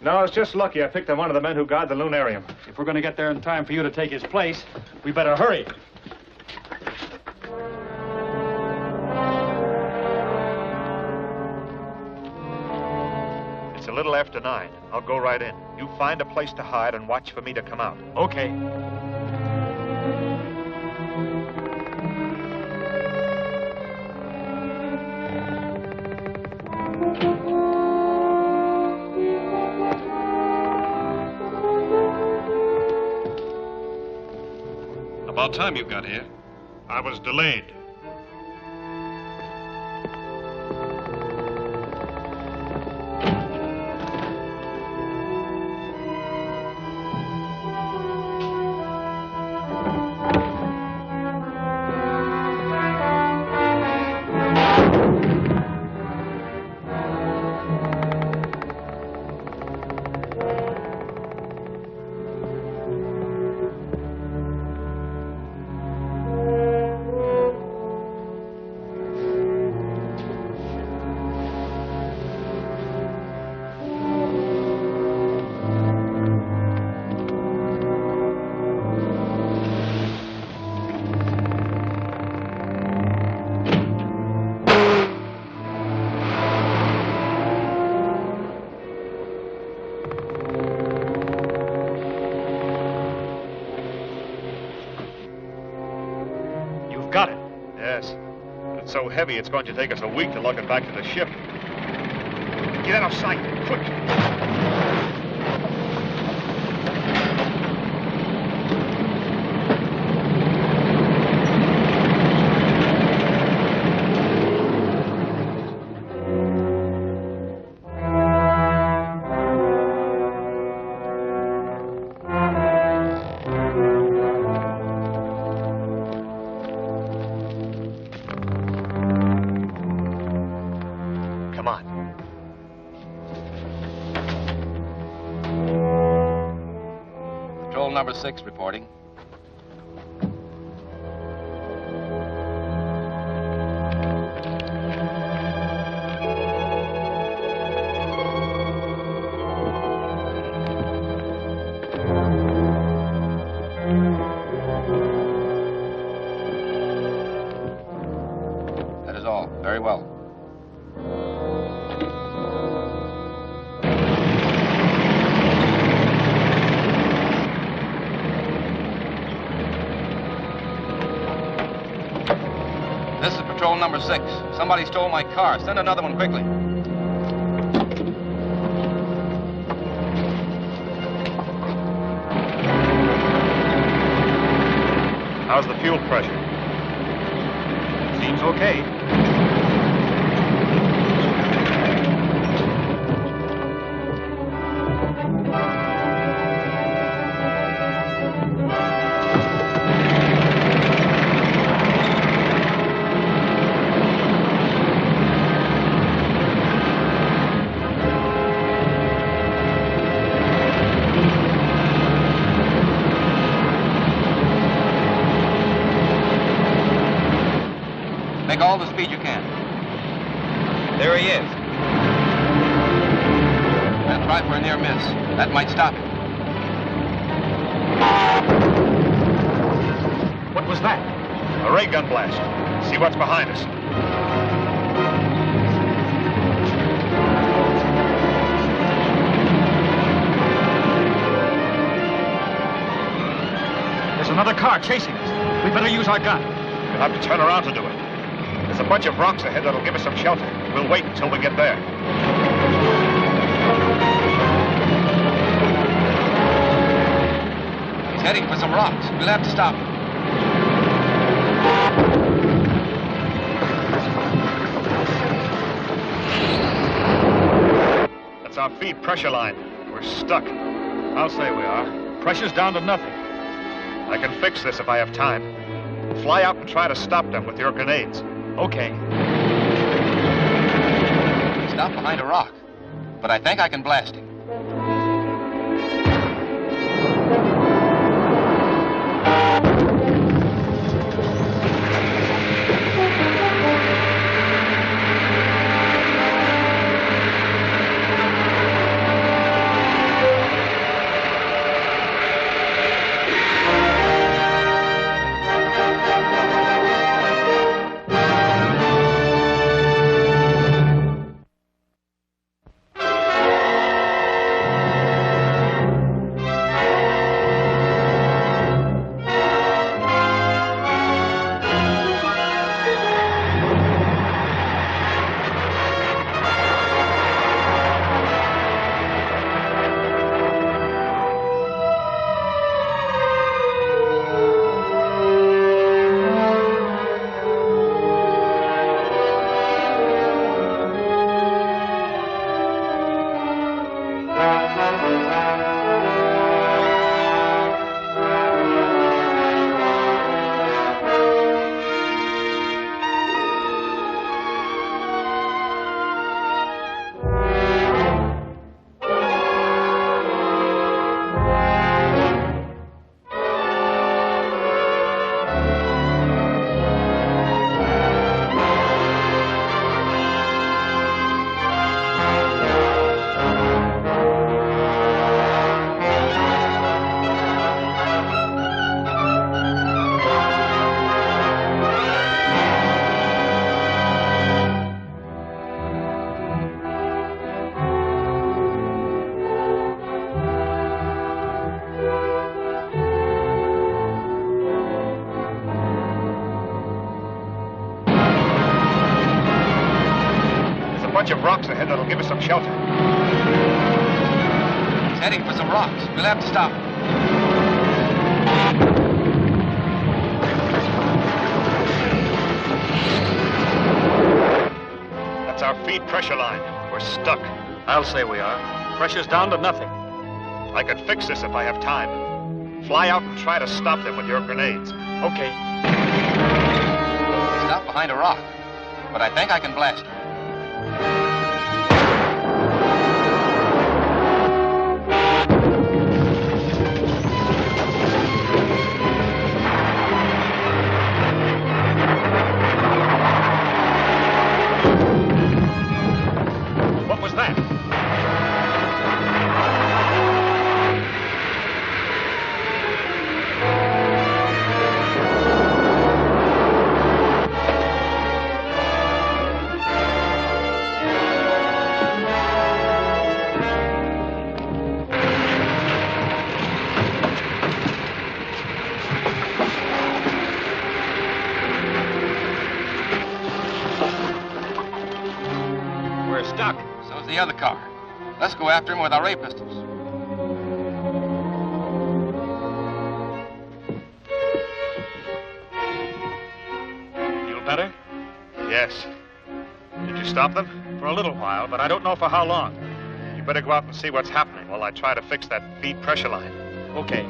No, it's just lucky I picked on one of the men who guard the lunarium. If we're going to get there in time for you to take his place, we better hurry. It's a little after 9. I'll go right in. You find a place to hide and watch for me to come out. Okay. About time you got here. I was delayed. So heavy, it's going to take us a week to lug it back to the ship. Get out of sight, quick! Number 6 reporting. That is all. Very well. This is patrol number 6. Somebody stole my car. Send another one quickly. How's the fuel pressure? Seems okay. Make all the speed you can. There he is. Then try for a near miss. That might stop him. What was that? A ray gun blast. See what's behind us. There's another car chasing us. We better use our gun. We'll have to turn around to do it. There's a bunch of rocks ahead that'll give us some shelter. We'll wait until we get there. He's heading for some rocks. We'll have to stop him. That's our feed pressure line. We're stuck. I'll say we are. Pressure's down to nothing. I can fix this if I have time. Fly out and try to stop them with your grenades. Okay. He stopped behind a rock, but I think I can blast him. Bunch of rocks ahead that'll give us some shelter. He's heading for some rocks. We'll have to stop him. That's our feed pressure line. We're stuck. I'll say we are. Pressure's down to nothing. I can fix this if I have time. Fly out and try to stop them with your grenades. Okay. He stopped behind a rock, but I think I can blast him. The other car. Let's go after him with our ray pistols. Feel better? Yes. Did you stop them? For a little while, but I don't know for how long. You better go out and see what's happening while I try to fix that feed pressure line. Okay.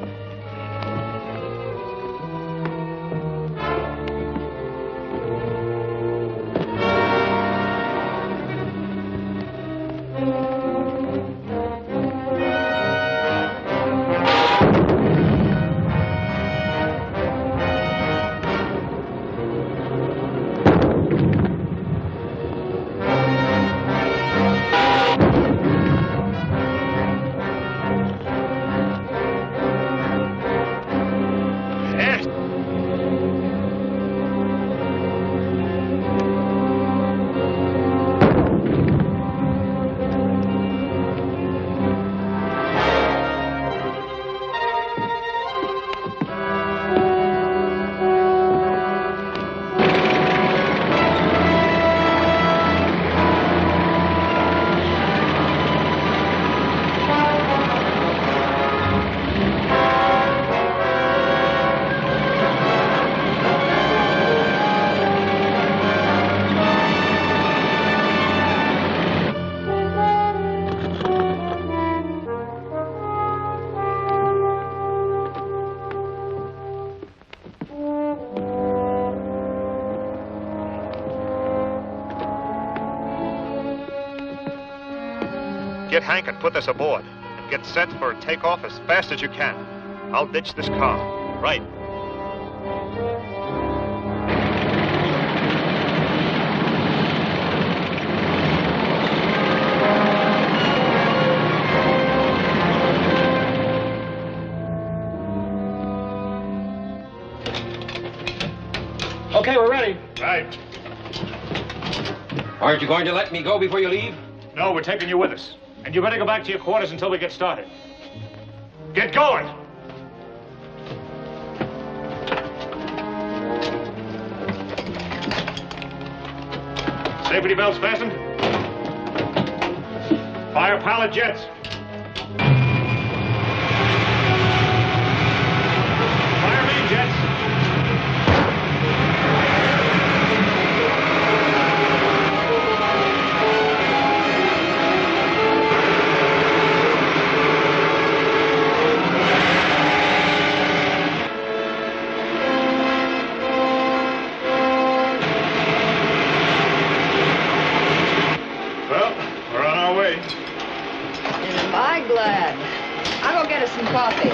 Get Hank and put this aboard. And get set for takeoff as fast as you can. I'll ditch this car. Right. Okay, we're ready. Right. Aren't you going to let me go before you leave? No, we're taking you with us. And you better go back to your quarters until we get started. Get going! Safety belts fastened? Fire pilot jets. Fire main jets. Am I glad? I'll go get us some coffee.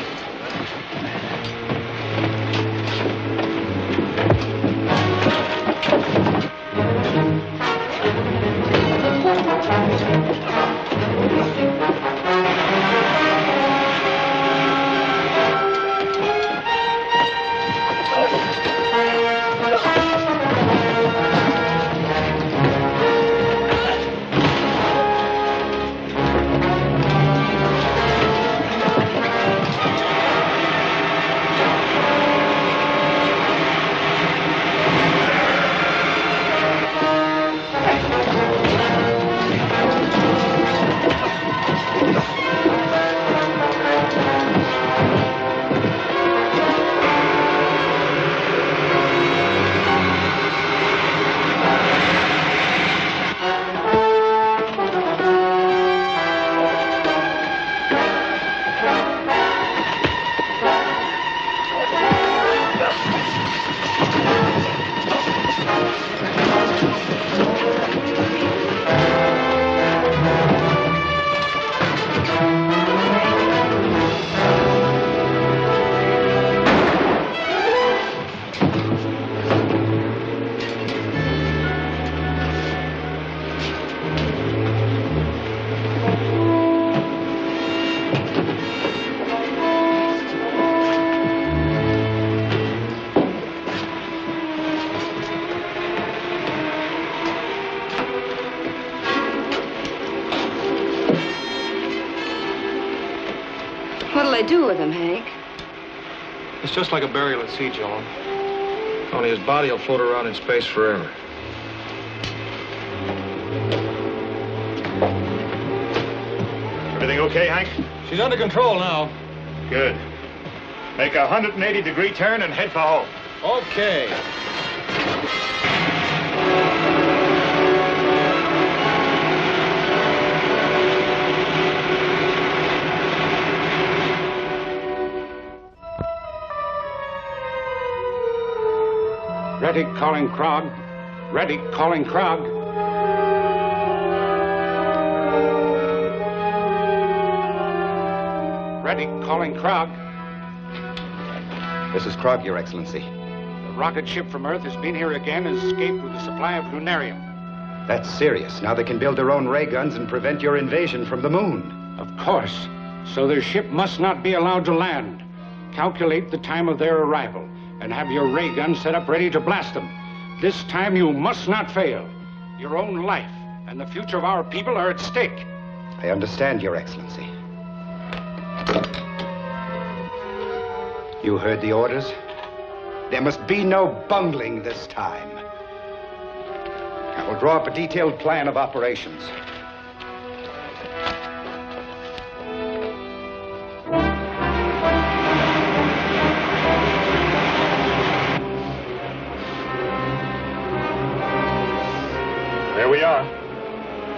What'll they do with him, Hank? It's just like a burial at sea, Joan. Only his body will float around in space forever. Everything okay, Hank? She's under control now. Good. Make a 180-degree turn and head for home. Okay. Ready, calling Krog. Ready, calling Krog. Ready, calling Krog. This is Krog, Your Excellency. The rocket ship from Earth has been here again and escaped with a supply of lunarium. That's serious. Now they can build their own ray guns and prevent your invasion from the moon. Of course. So their ship must not be allowed to land. Calculate the time of their arrival and have your ray gun set up ready to blast them. This time you must not fail. Your own life and the future of our people are at stake. I understand, Your Excellency. You heard the orders? There must be no bungling this time. I will draw up a detailed plan of operations. There we are.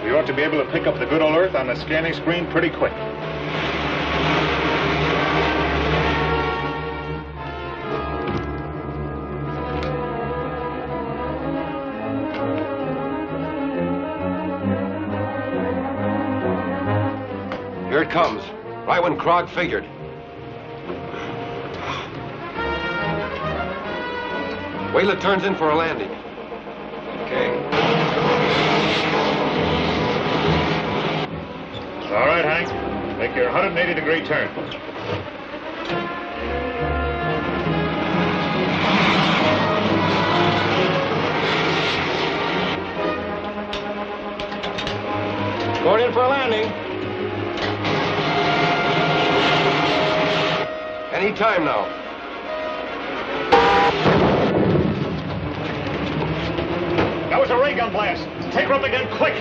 We ought to be able to pick up the good old Earth on the scanning screen pretty quick. Here it comes, right when Krog figured. Wait till it turns in for a landing. Okay. All right, Hank. Make your 180-degree turn. Going in for a landing. Any time now. That was a ray gun blast. Take her up again, quick.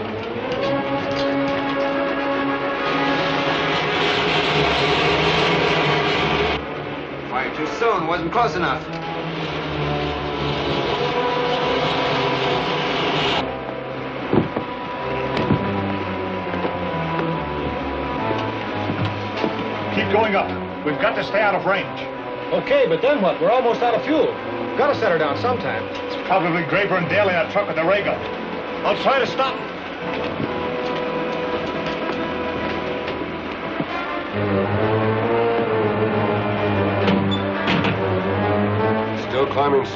Fired too soon. Wasn't close enough. Keep going up. We've got to stay out of range. Okay, but then what? We're almost out of fuel. Gotta set her down sometime. It's probably Graver and Dale in that truck with the ray gun. I'll try to stop them. Still climbing.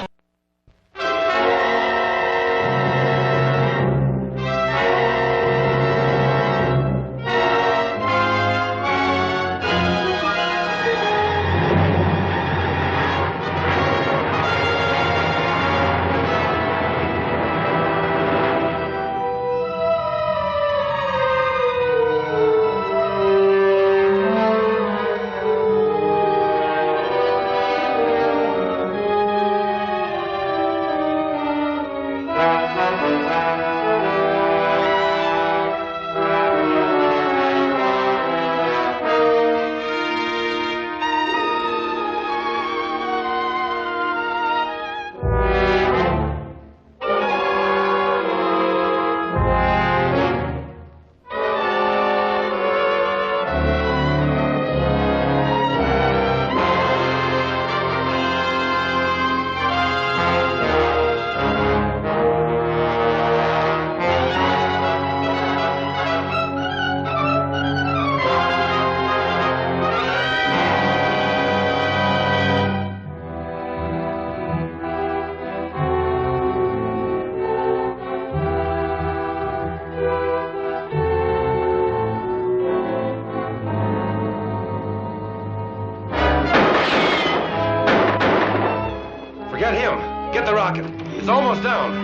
Forget him. Get the rocket. It's almost down.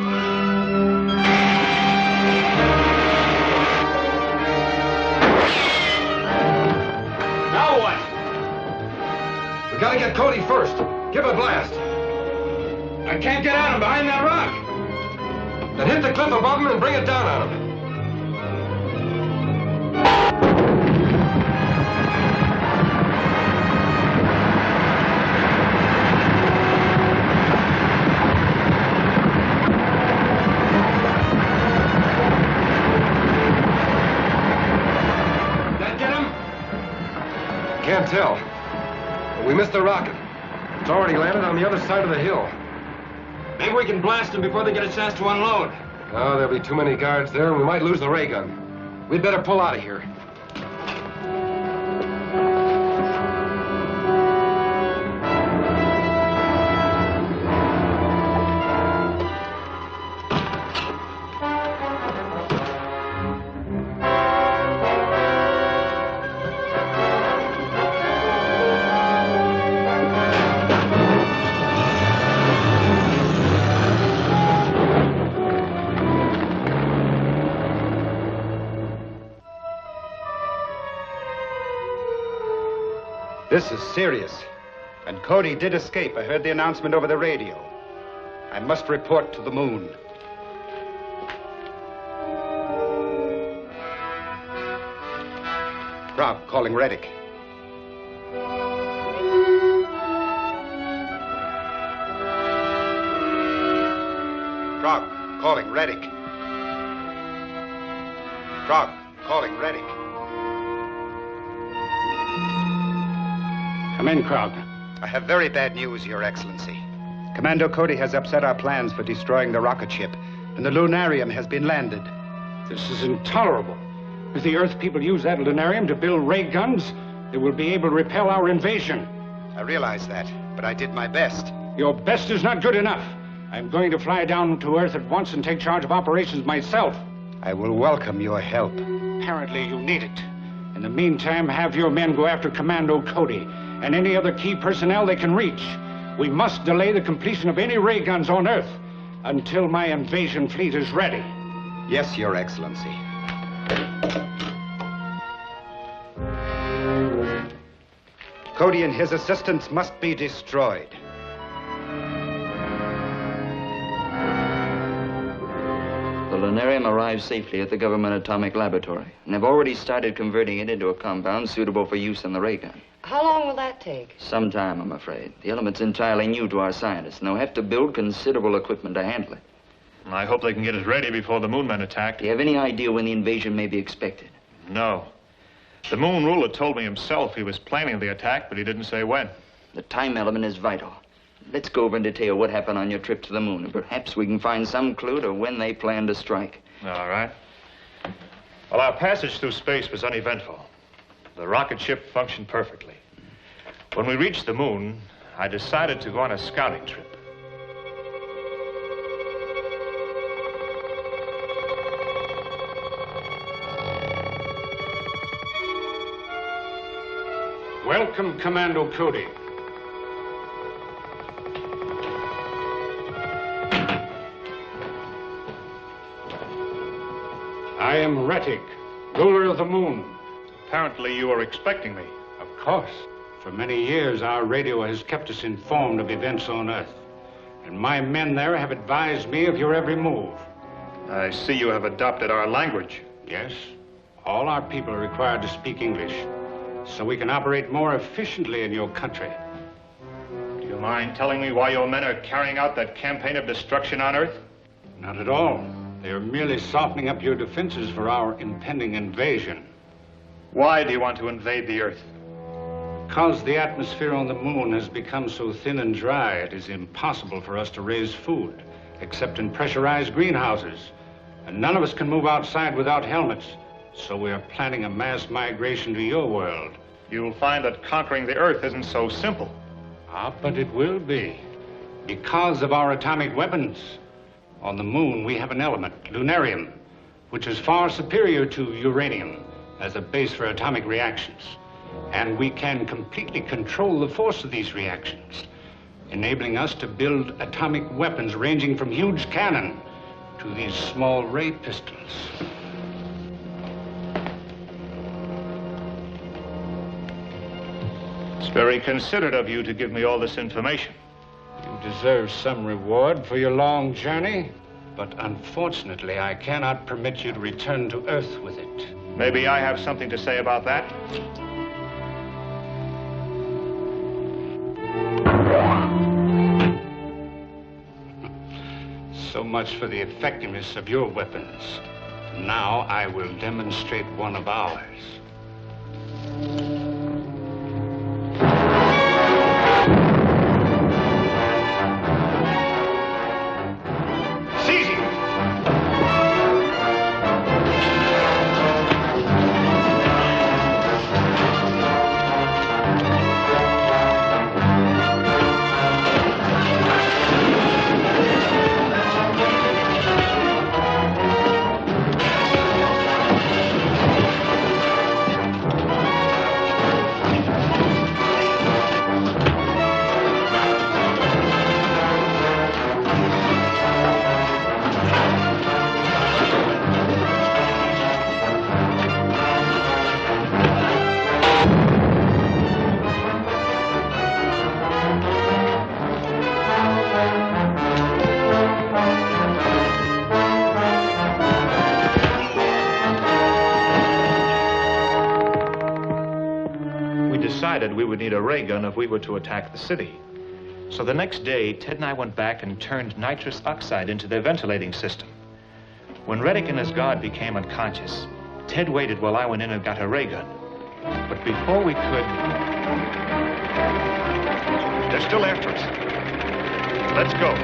Now what? We gotta get Cody first. Give it a blast. I can't get at him behind that rock. Then hit the cliff above him and bring it down on him. Can't tell. But we missed the rocket. It's already landed on the other side of the hill. Maybe we can blast them before they get a chance to unload. Oh, there'll be too many guards there, and we might lose the ray gun. We'd better pull out of here. This is serious. And Cody did escape. I heard the announcement over the radio. I must report to the moon. Rob, calling Reddick. Rob, calling Reddick. Rob, calling Reddick. Come in, Krog. I have very bad news, Your Excellency. Commando Cody has upset our plans for destroying the rocket ship, and the Lunarium has been landed. This is intolerable. If the Earth people use that lunarium to build ray guns, they will be able to repel our invasion. I realize that, but I did my best. Your best is not good enough. I'm going to fly down to Earth at once and take charge of operations myself. I will welcome your help. Apparently you need it. In the meantime, have your men go after Commando Cody and any other key personnel they can reach. We must delay the completion of any ray guns on Earth until my invasion fleet is ready. Yes, Your Excellency. Cody and his assistants must be destroyed. The lunarium arrived safely at the government atomic laboratory, and they've already started converting it into a compound suitable for use in the ray gun. How long will that take? Some time, I'm afraid. The element's entirely new to our scientists, and they'll have to build considerable equipment to handle it. I hope they can get it ready before the Moon men attack. Do you have any idea when the invasion may be expected? No. The Moon ruler told me himself he was planning the attack, but he didn't say when. The time element is vital. Let's go over in detail what happened on your trip to the Moon, and perhaps we can find some clue to when they plan to strike. All right. Well, our passage through space was uneventful. The rocket ship functioned perfectly. When we reached the Moon, I decided to go on a scouting trip. Welcome, Commando Cody. I am Rettig, ruler of the Moon. Apparently you were expecting me. Of course. For many years, our radio has kept us informed of events on Earth. And my men there have advised me of your every move. I see you have adopted our language. Yes. All our people are required to speak English, so we can operate more efficiently in your country. Do you mind telling me why your men are carrying out that campaign of destruction on Earth? Not at all. They are merely softening up your defenses for our impending invasion. Why do you want to invade the Earth? Because the atmosphere on the Moon has become so thin and dry, it is impossible for us to raise food, except in pressurized greenhouses. And none of us can move outside without helmets. So we are planning a mass migration to your world. You'll find that conquering the Earth isn't so simple. Ah, but it will be. Because of our atomic weapons. On the Moon, we have an element, lunarium, which is far superior to uranium as a base for atomic reactions. And we can completely control the force of these reactions, enabling us to build atomic weapons ranging from huge cannon to these small ray pistols. It's very considerate of you to give me all this information. You deserve some reward for your long journey, but unfortunately, I cannot permit you to return to Earth with it. Maybe I have something to say about that? So much for the effectiveness of your weapons. Now I will demonstrate one of ours. We would need a ray gun if we were to attack the city. So the next day, Ted and I went back and turned nitrous oxide into their ventilating system. When Rettig and his guard became unconscious, Ted waited while I went in and got a ray gun. But before we could... They're still after us. Let's go.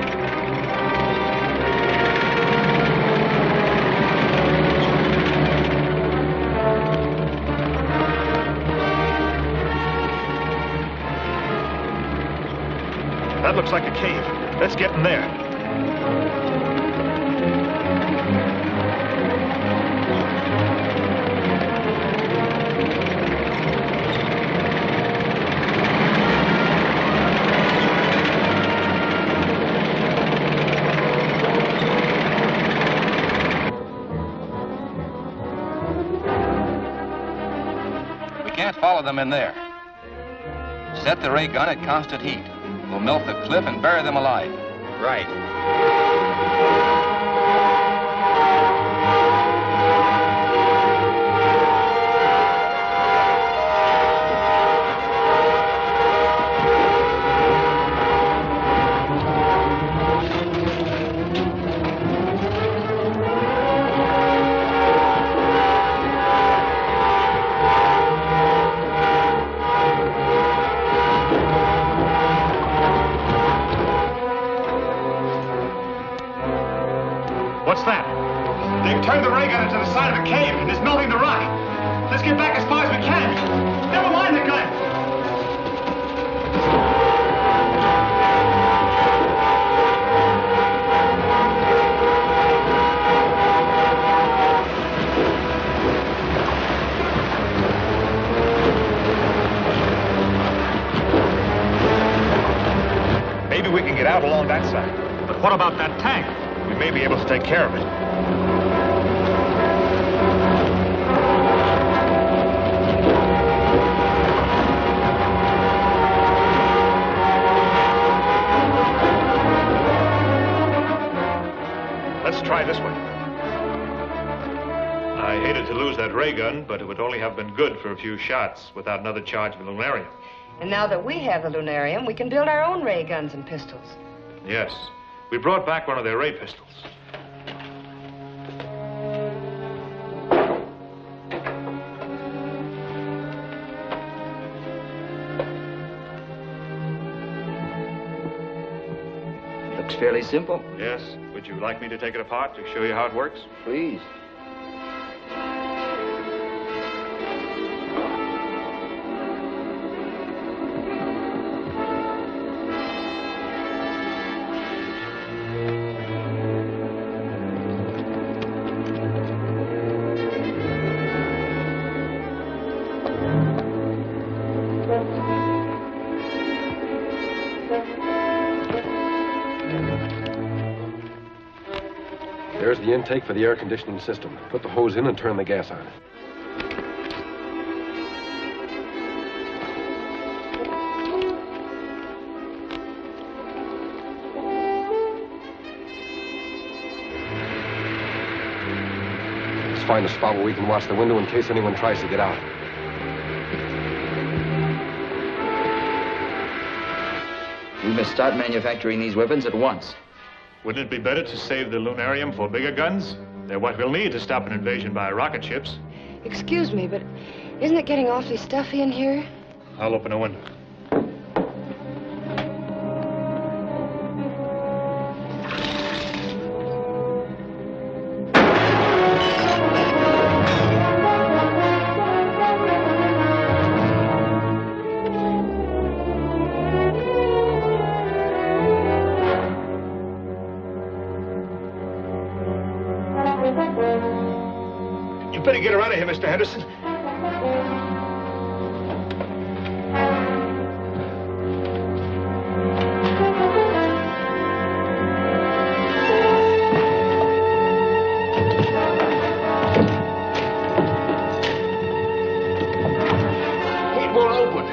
That looks like a cave. Let's get in there. Can't follow them in there. Set the ray gun at constant heat. We'll melt the cliff and bury them alive. Right. What's that? They've turned the ray gun into the side of a cave and it's melting the rock. Let's get back as far as we can. Never mind the gun. Maybe we can get out along that side. But what about that tank? We may be able to take care of it. Let's try this way. I hated to lose that ray gun, but it would only have been good for a few shots without another charge of lunarium. And now that we have the lunarium, we can build our own ray guns and pistols. Yes. We brought back one of their ray pistols. Looks fairly simple. Yes. Would you like me to take it apart to show you how it works? Please. There's the intake for the air conditioning system. Put the hose in and turn the gas on. Let's find a spot where we can watch the window in case anyone tries to get out. We must start manufacturing these weapons at once. Wouldn't it be better to save the lunarium for bigger guns? They're what we'll need to stop an invasion by rocket ships. Excuse me, but isn't it getting awfully stuffy in here? I'll open a window. You better get her out of here, Mr. Henderson. It won't open.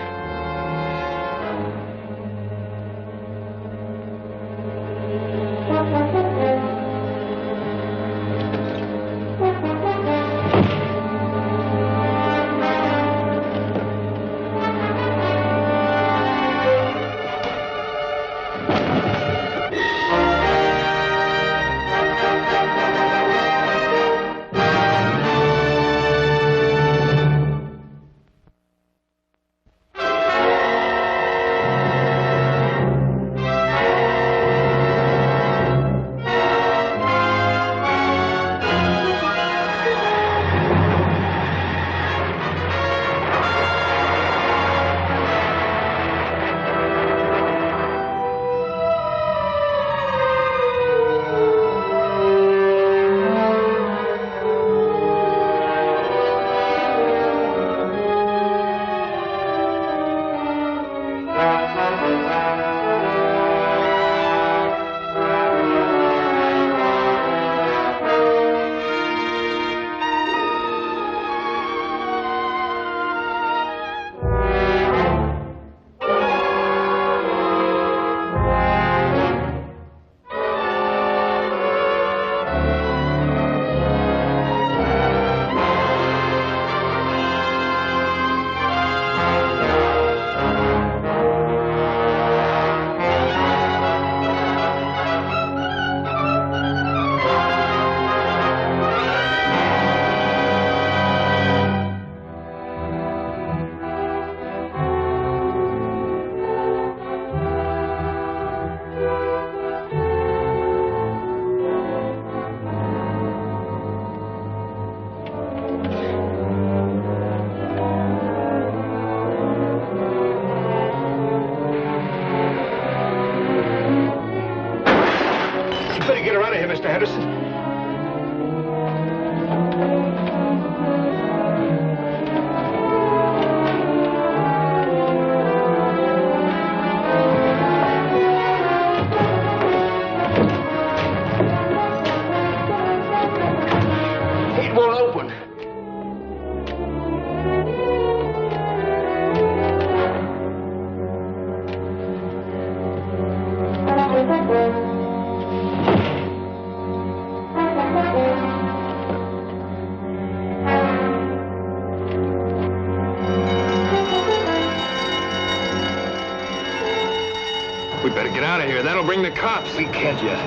that'll bring the cops. See, can't you?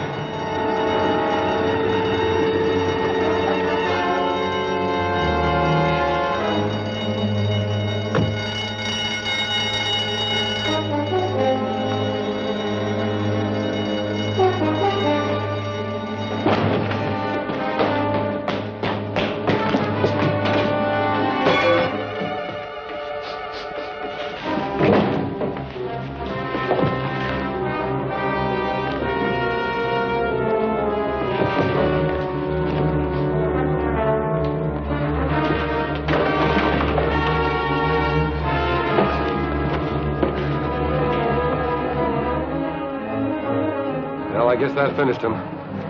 Well, I guess that finished him.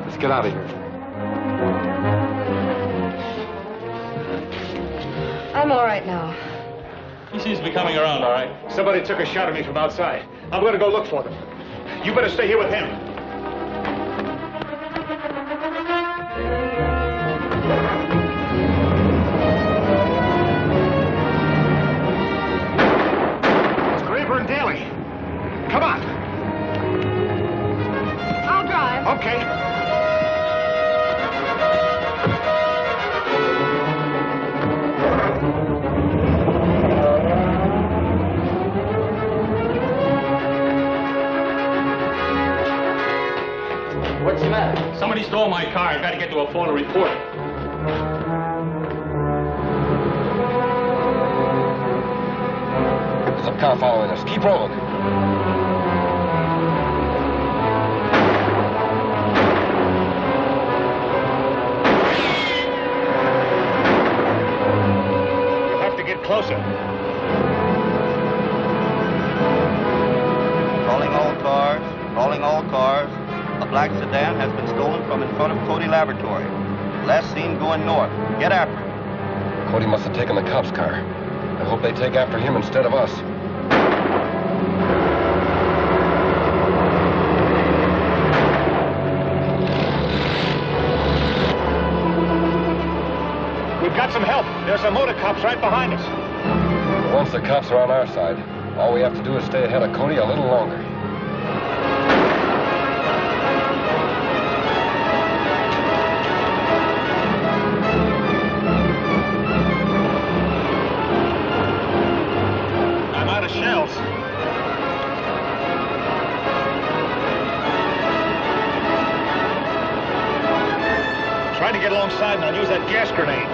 Let's get out of here. I'm all right now. He seems to be coming around, all right. Somebody took a shot at me from outside. I'm going to go look for them. You better stay here with him. It's Graber and Daly. Come on. I'll drive. Okay. What's the matter? Somebody stole my car. I've got to get to a phone to report it. There's a car following us. Keep rolling. You'll have to get closer. Calling all cars. Calling all cars. A black sedan has been stolen from in front of Cody Laboratory. Last seen going north. Get after it. Cody must have taken the cops' car. I hope they take after him instead of us. We've got some help. There's some motor cops right behind us. But once the cops are on our side, all we have to do is stay ahead of Cody a little longer. I'm out of shells. Try to get alongside and I'll use that gas grenade.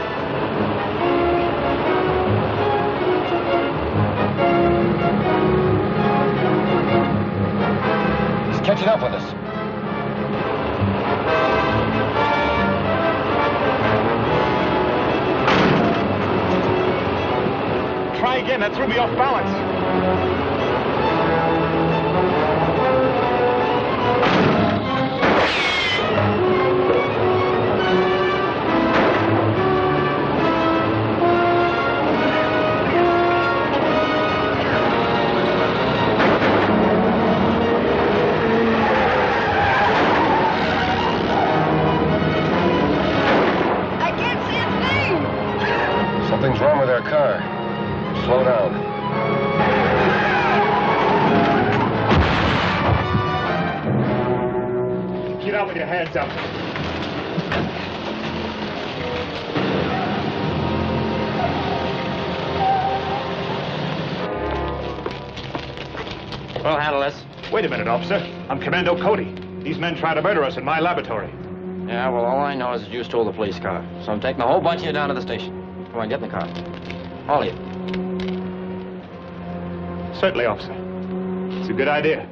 He's catching up with us. Try again. That threw me off balance. Something's wrong with our car. Slow down. Get out with your hands up. We'll handle this. Wait a minute, officer. I'm Commando Cody. These men tried to murder us in my laboratory. Yeah, well, all I know is that you stole the police car. So I'm taking a whole bunch of you down to the station. Come on, get in the car. All of you. Certainly, officer. It's a good idea.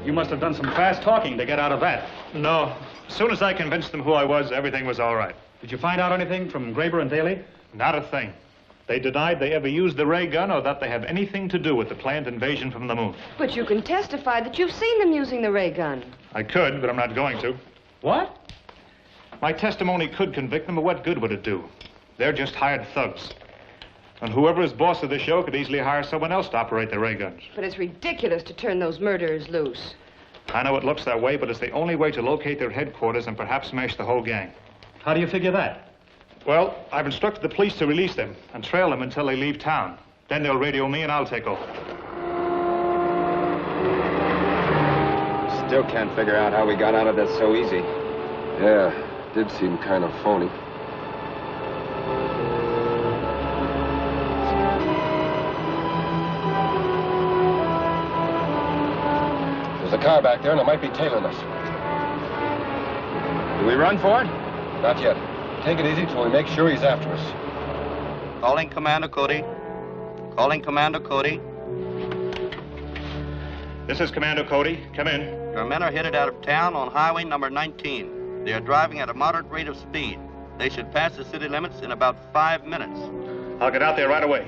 You must have done some fast talking to get out of that. No. As soon as I convinced them who I was, everything was all right. Did you find out anything from Graber and Daly? Not a thing. They denied they ever used the ray gun or that they have anything to do with the planned invasion from the moon. But you can testify that you've seen them using the ray gun. I could, but I'm not going to. What? My testimony could convict them, but what good would it do? They're just hired thugs. And whoever is boss of the show could easily hire someone else to operate the ray guns. But it's ridiculous to turn those murderers loose. I know it looks that way, but it's the only way to locate their headquarters and perhaps smash the whole gang. How do you figure that? Well, I've instructed the police to release them and trail them until they leave town. Then they'll radio me and I'll take over. Still can't figure out how we got out of this so easy. Yeah, did seem kind of phony. There's a car back there, and it might be tailing us. Do we run for it? Not yet. Take it easy till we make sure he's after us. Calling Commander Cody. Calling Commander Cody. This is Commander Cody. Come in. Your men are headed out of town on highway number 19. They are driving at a moderate rate of speed. They should pass the city limits in about 5 minutes. I'll get out there right away.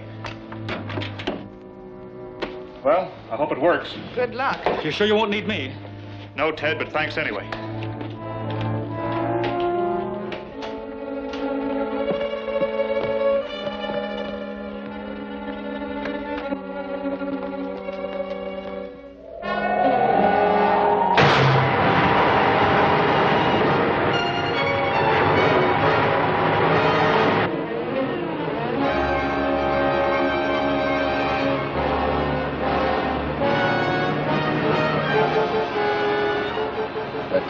Well, I hope it works. Good luck. You sure you won't need me? No, Ted, but thanks anyway.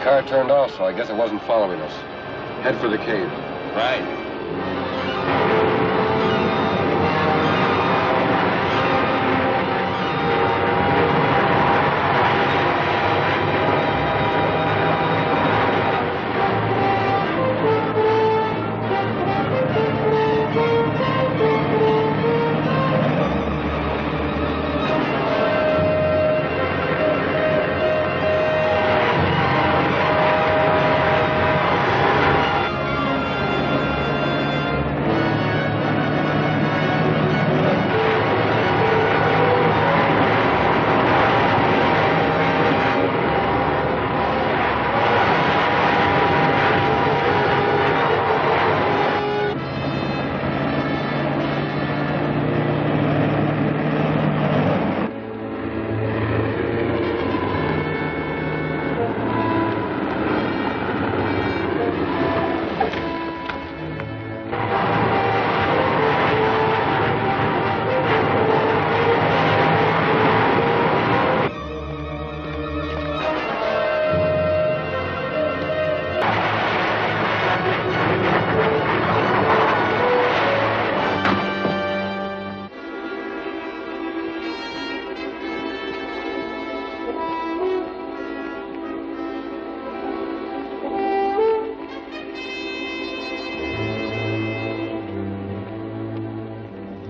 Car turned off, so I guess it wasn't following us. Head for the cave. Right.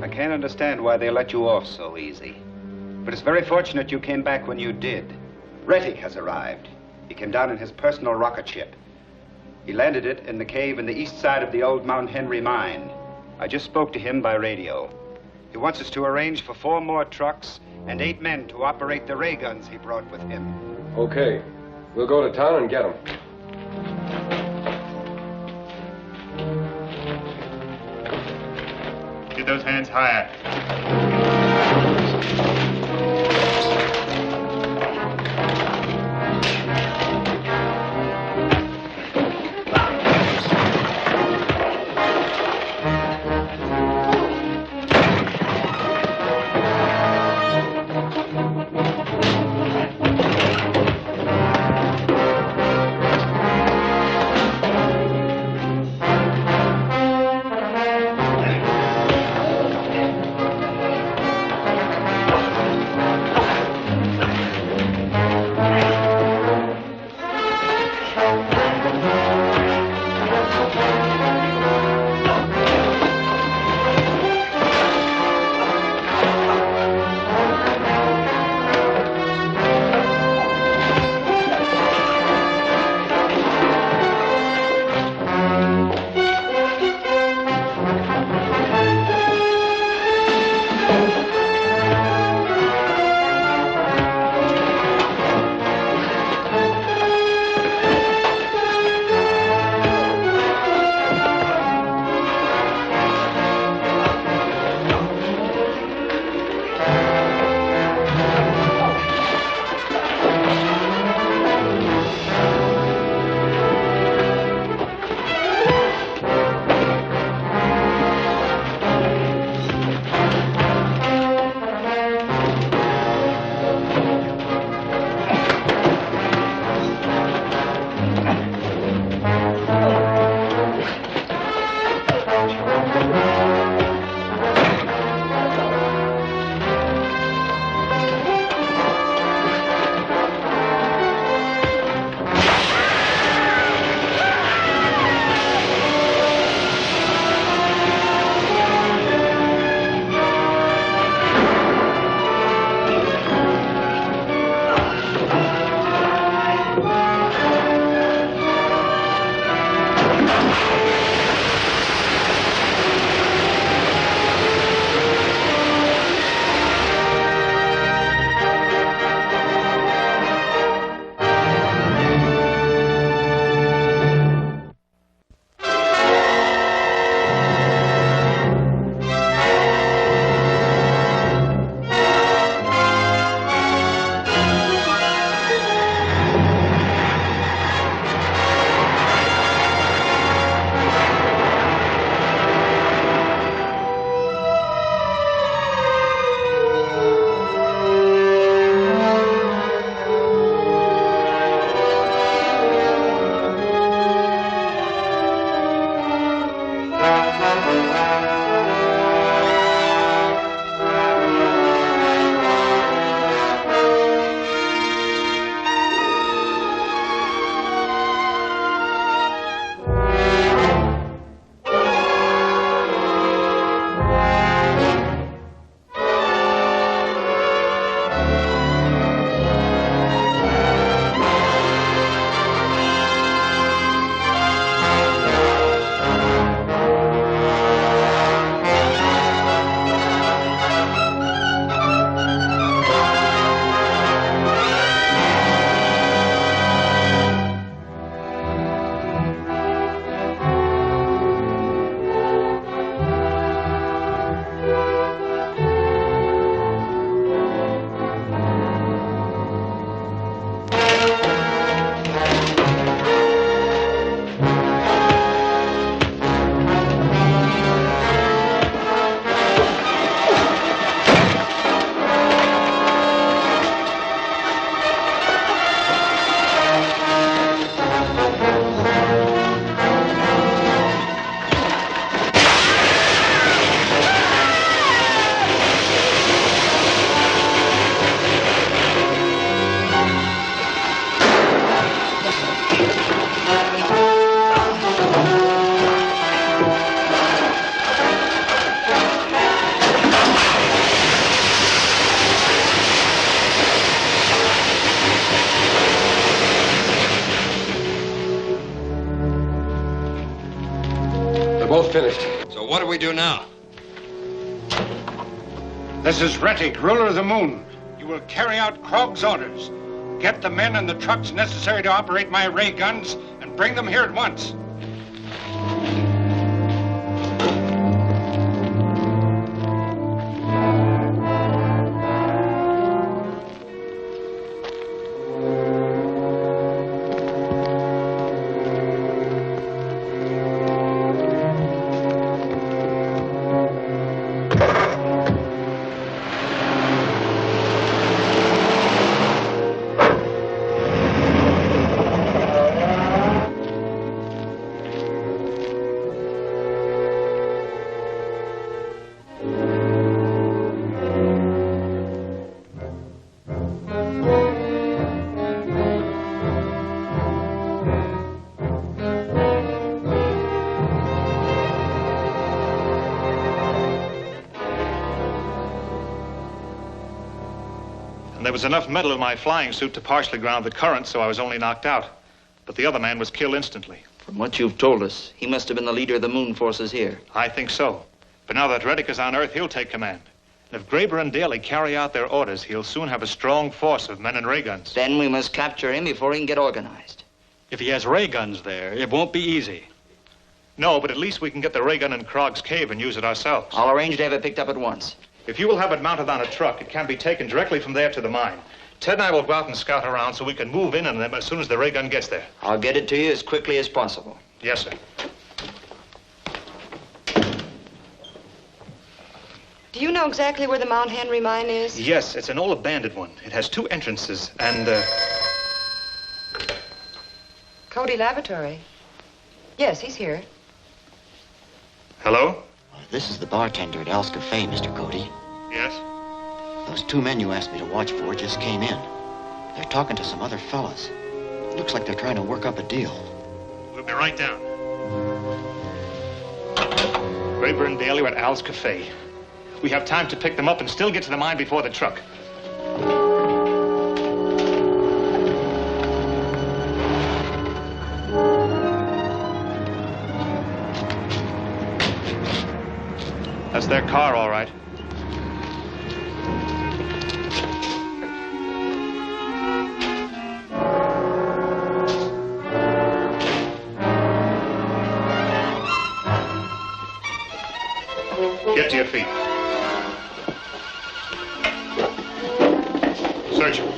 I can't understand why they let you off so easy. But it's very fortunate you came back when you did. Rettig has arrived. He came down in his personal rocket ship. He landed it in the cave in the east side of the old Mount Henry mine. I just spoke to him by radio. He wants us to arrange for 4 more trucks and 8 men to operate the ray guns he brought with him. Okay. We'll go to town and get them. Get those hands higher. finished. So what do we do now? This is Rettig, ruler of the moon. You will carry out Krog's orders. Get the men and the trucks necessary to operate my ray guns and bring them here at once. There was enough metal in my flying suit to partially ground the current, so I was only knocked out. But the other man was killed instantly. From what you've told us, he must have been the leader of the moon forces here. I think so. But now that Rettig is on Earth, he'll take command. And if Graber and Daly carry out their orders, he'll soon have a strong force of men and ray guns. Then we must capture him before he can get organized. If he has ray guns there, it won't be easy. No, but at least we can get the ray gun in Krog's cave and use it ourselves. I'll arrange to have it picked up at once. If you will have it mounted on a truck, it can be taken directly from there to the mine. Ted and I will go out and scout around so we can move in on them as soon as the ray gun gets there. I'll get it to you as quickly as possible. Yes, sir. Do you know exactly where the Mount Henry mine is? Yes, it's an old abandoned one. It has 2 entrances and, Cody Laboratory. Yes, he's here. Hello? This is the bartender at Al's Cafe, Mr. Cody. Yes? Those 2 men you asked me to watch for just came in. They're talking to some other fellas. Looks like they're trying to work up a deal. We'll be right down. Graber and Daly are at Al's Cafe. We have time to pick them up and still get to the mine before the truck. That's their car, all right. Get to your feet. Search him.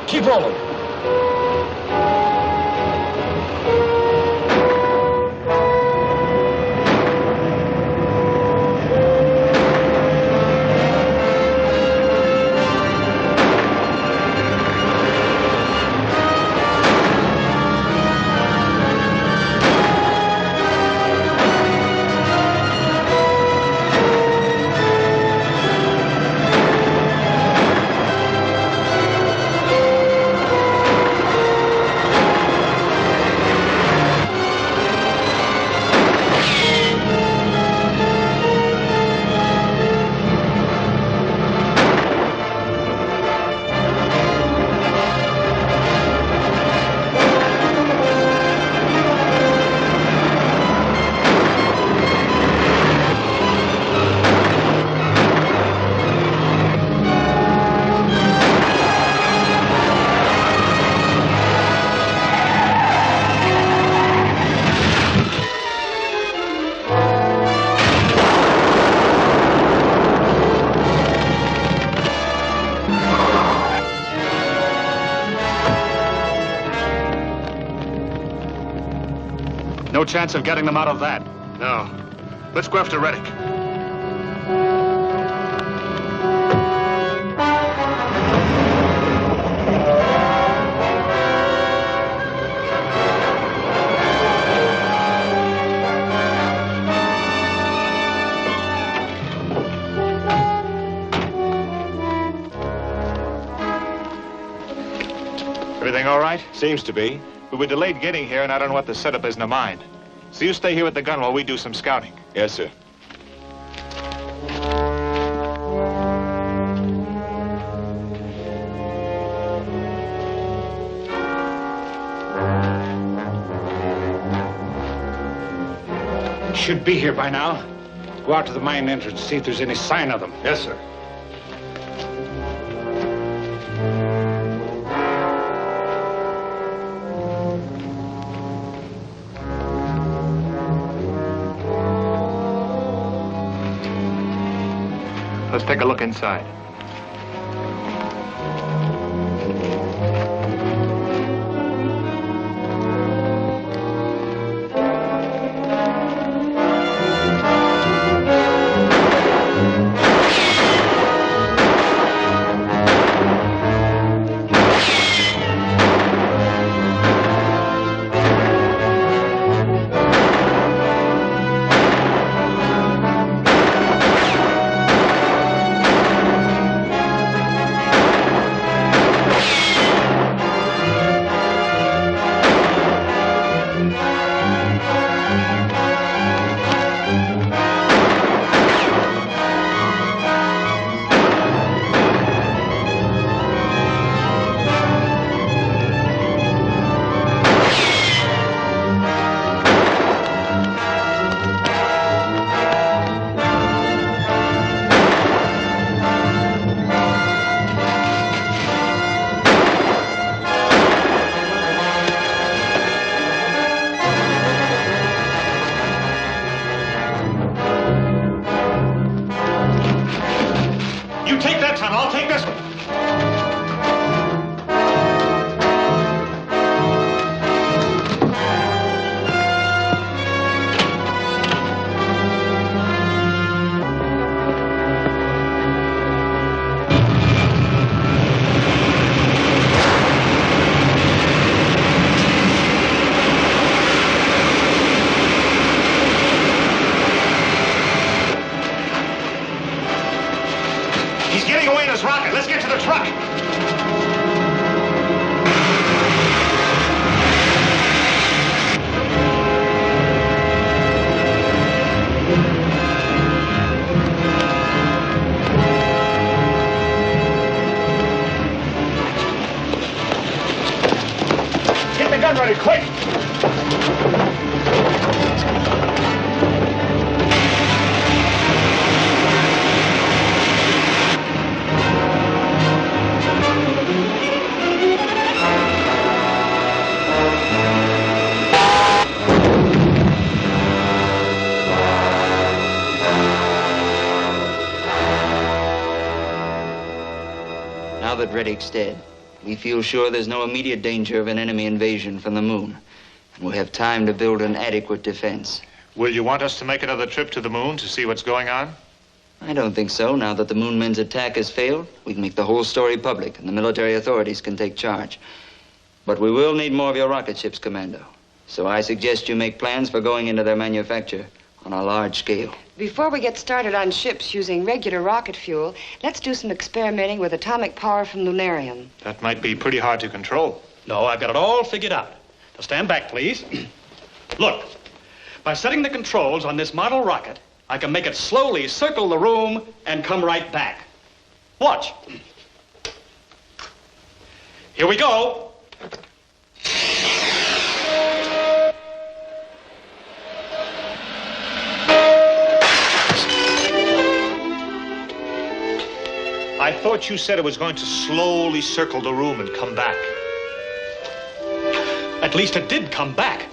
Keep rolling. No chance of getting them out of that. No. Let's go after Reddick. Everything all right? Seems to be. We were delayed getting here, and I don't know what the setup is in the mine. So you stay here with the gun while we do some scouting. Yes, sir. Should be here by now. Go out to the mine entrance, see if there's any sign of them. Yes, sir. Let's take a look inside. I'll take this one. He's getting away in his rocket. Let's get to the truck. Get the gun ready, quick! Now that Reddick's dead, we feel sure there's no immediate danger of an enemy invasion from the moon. And we'll have time to build an adequate defense. Will you want us to make another trip to the moon to see what's going on? I don't think so. Now that the Moon Men's attack has failed, we can make the whole story public, and the military authorities can take charge. But we will need more of your rocket ships, Commando. So I suggest you make plans for going into their manufacture on a large scale. Before we get started on ships using regular rocket fuel, let's do some experimenting with atomic power from Lunarium. That might be pretty hard to control. No, I've got it all figured out. Now stand back, please. Look, by setting the controls on this model rocket, I can make it slowly circle the room and come right back. Watch. Here we go. I thought you said it was going to slowly circle the room and come back. At least it did come back.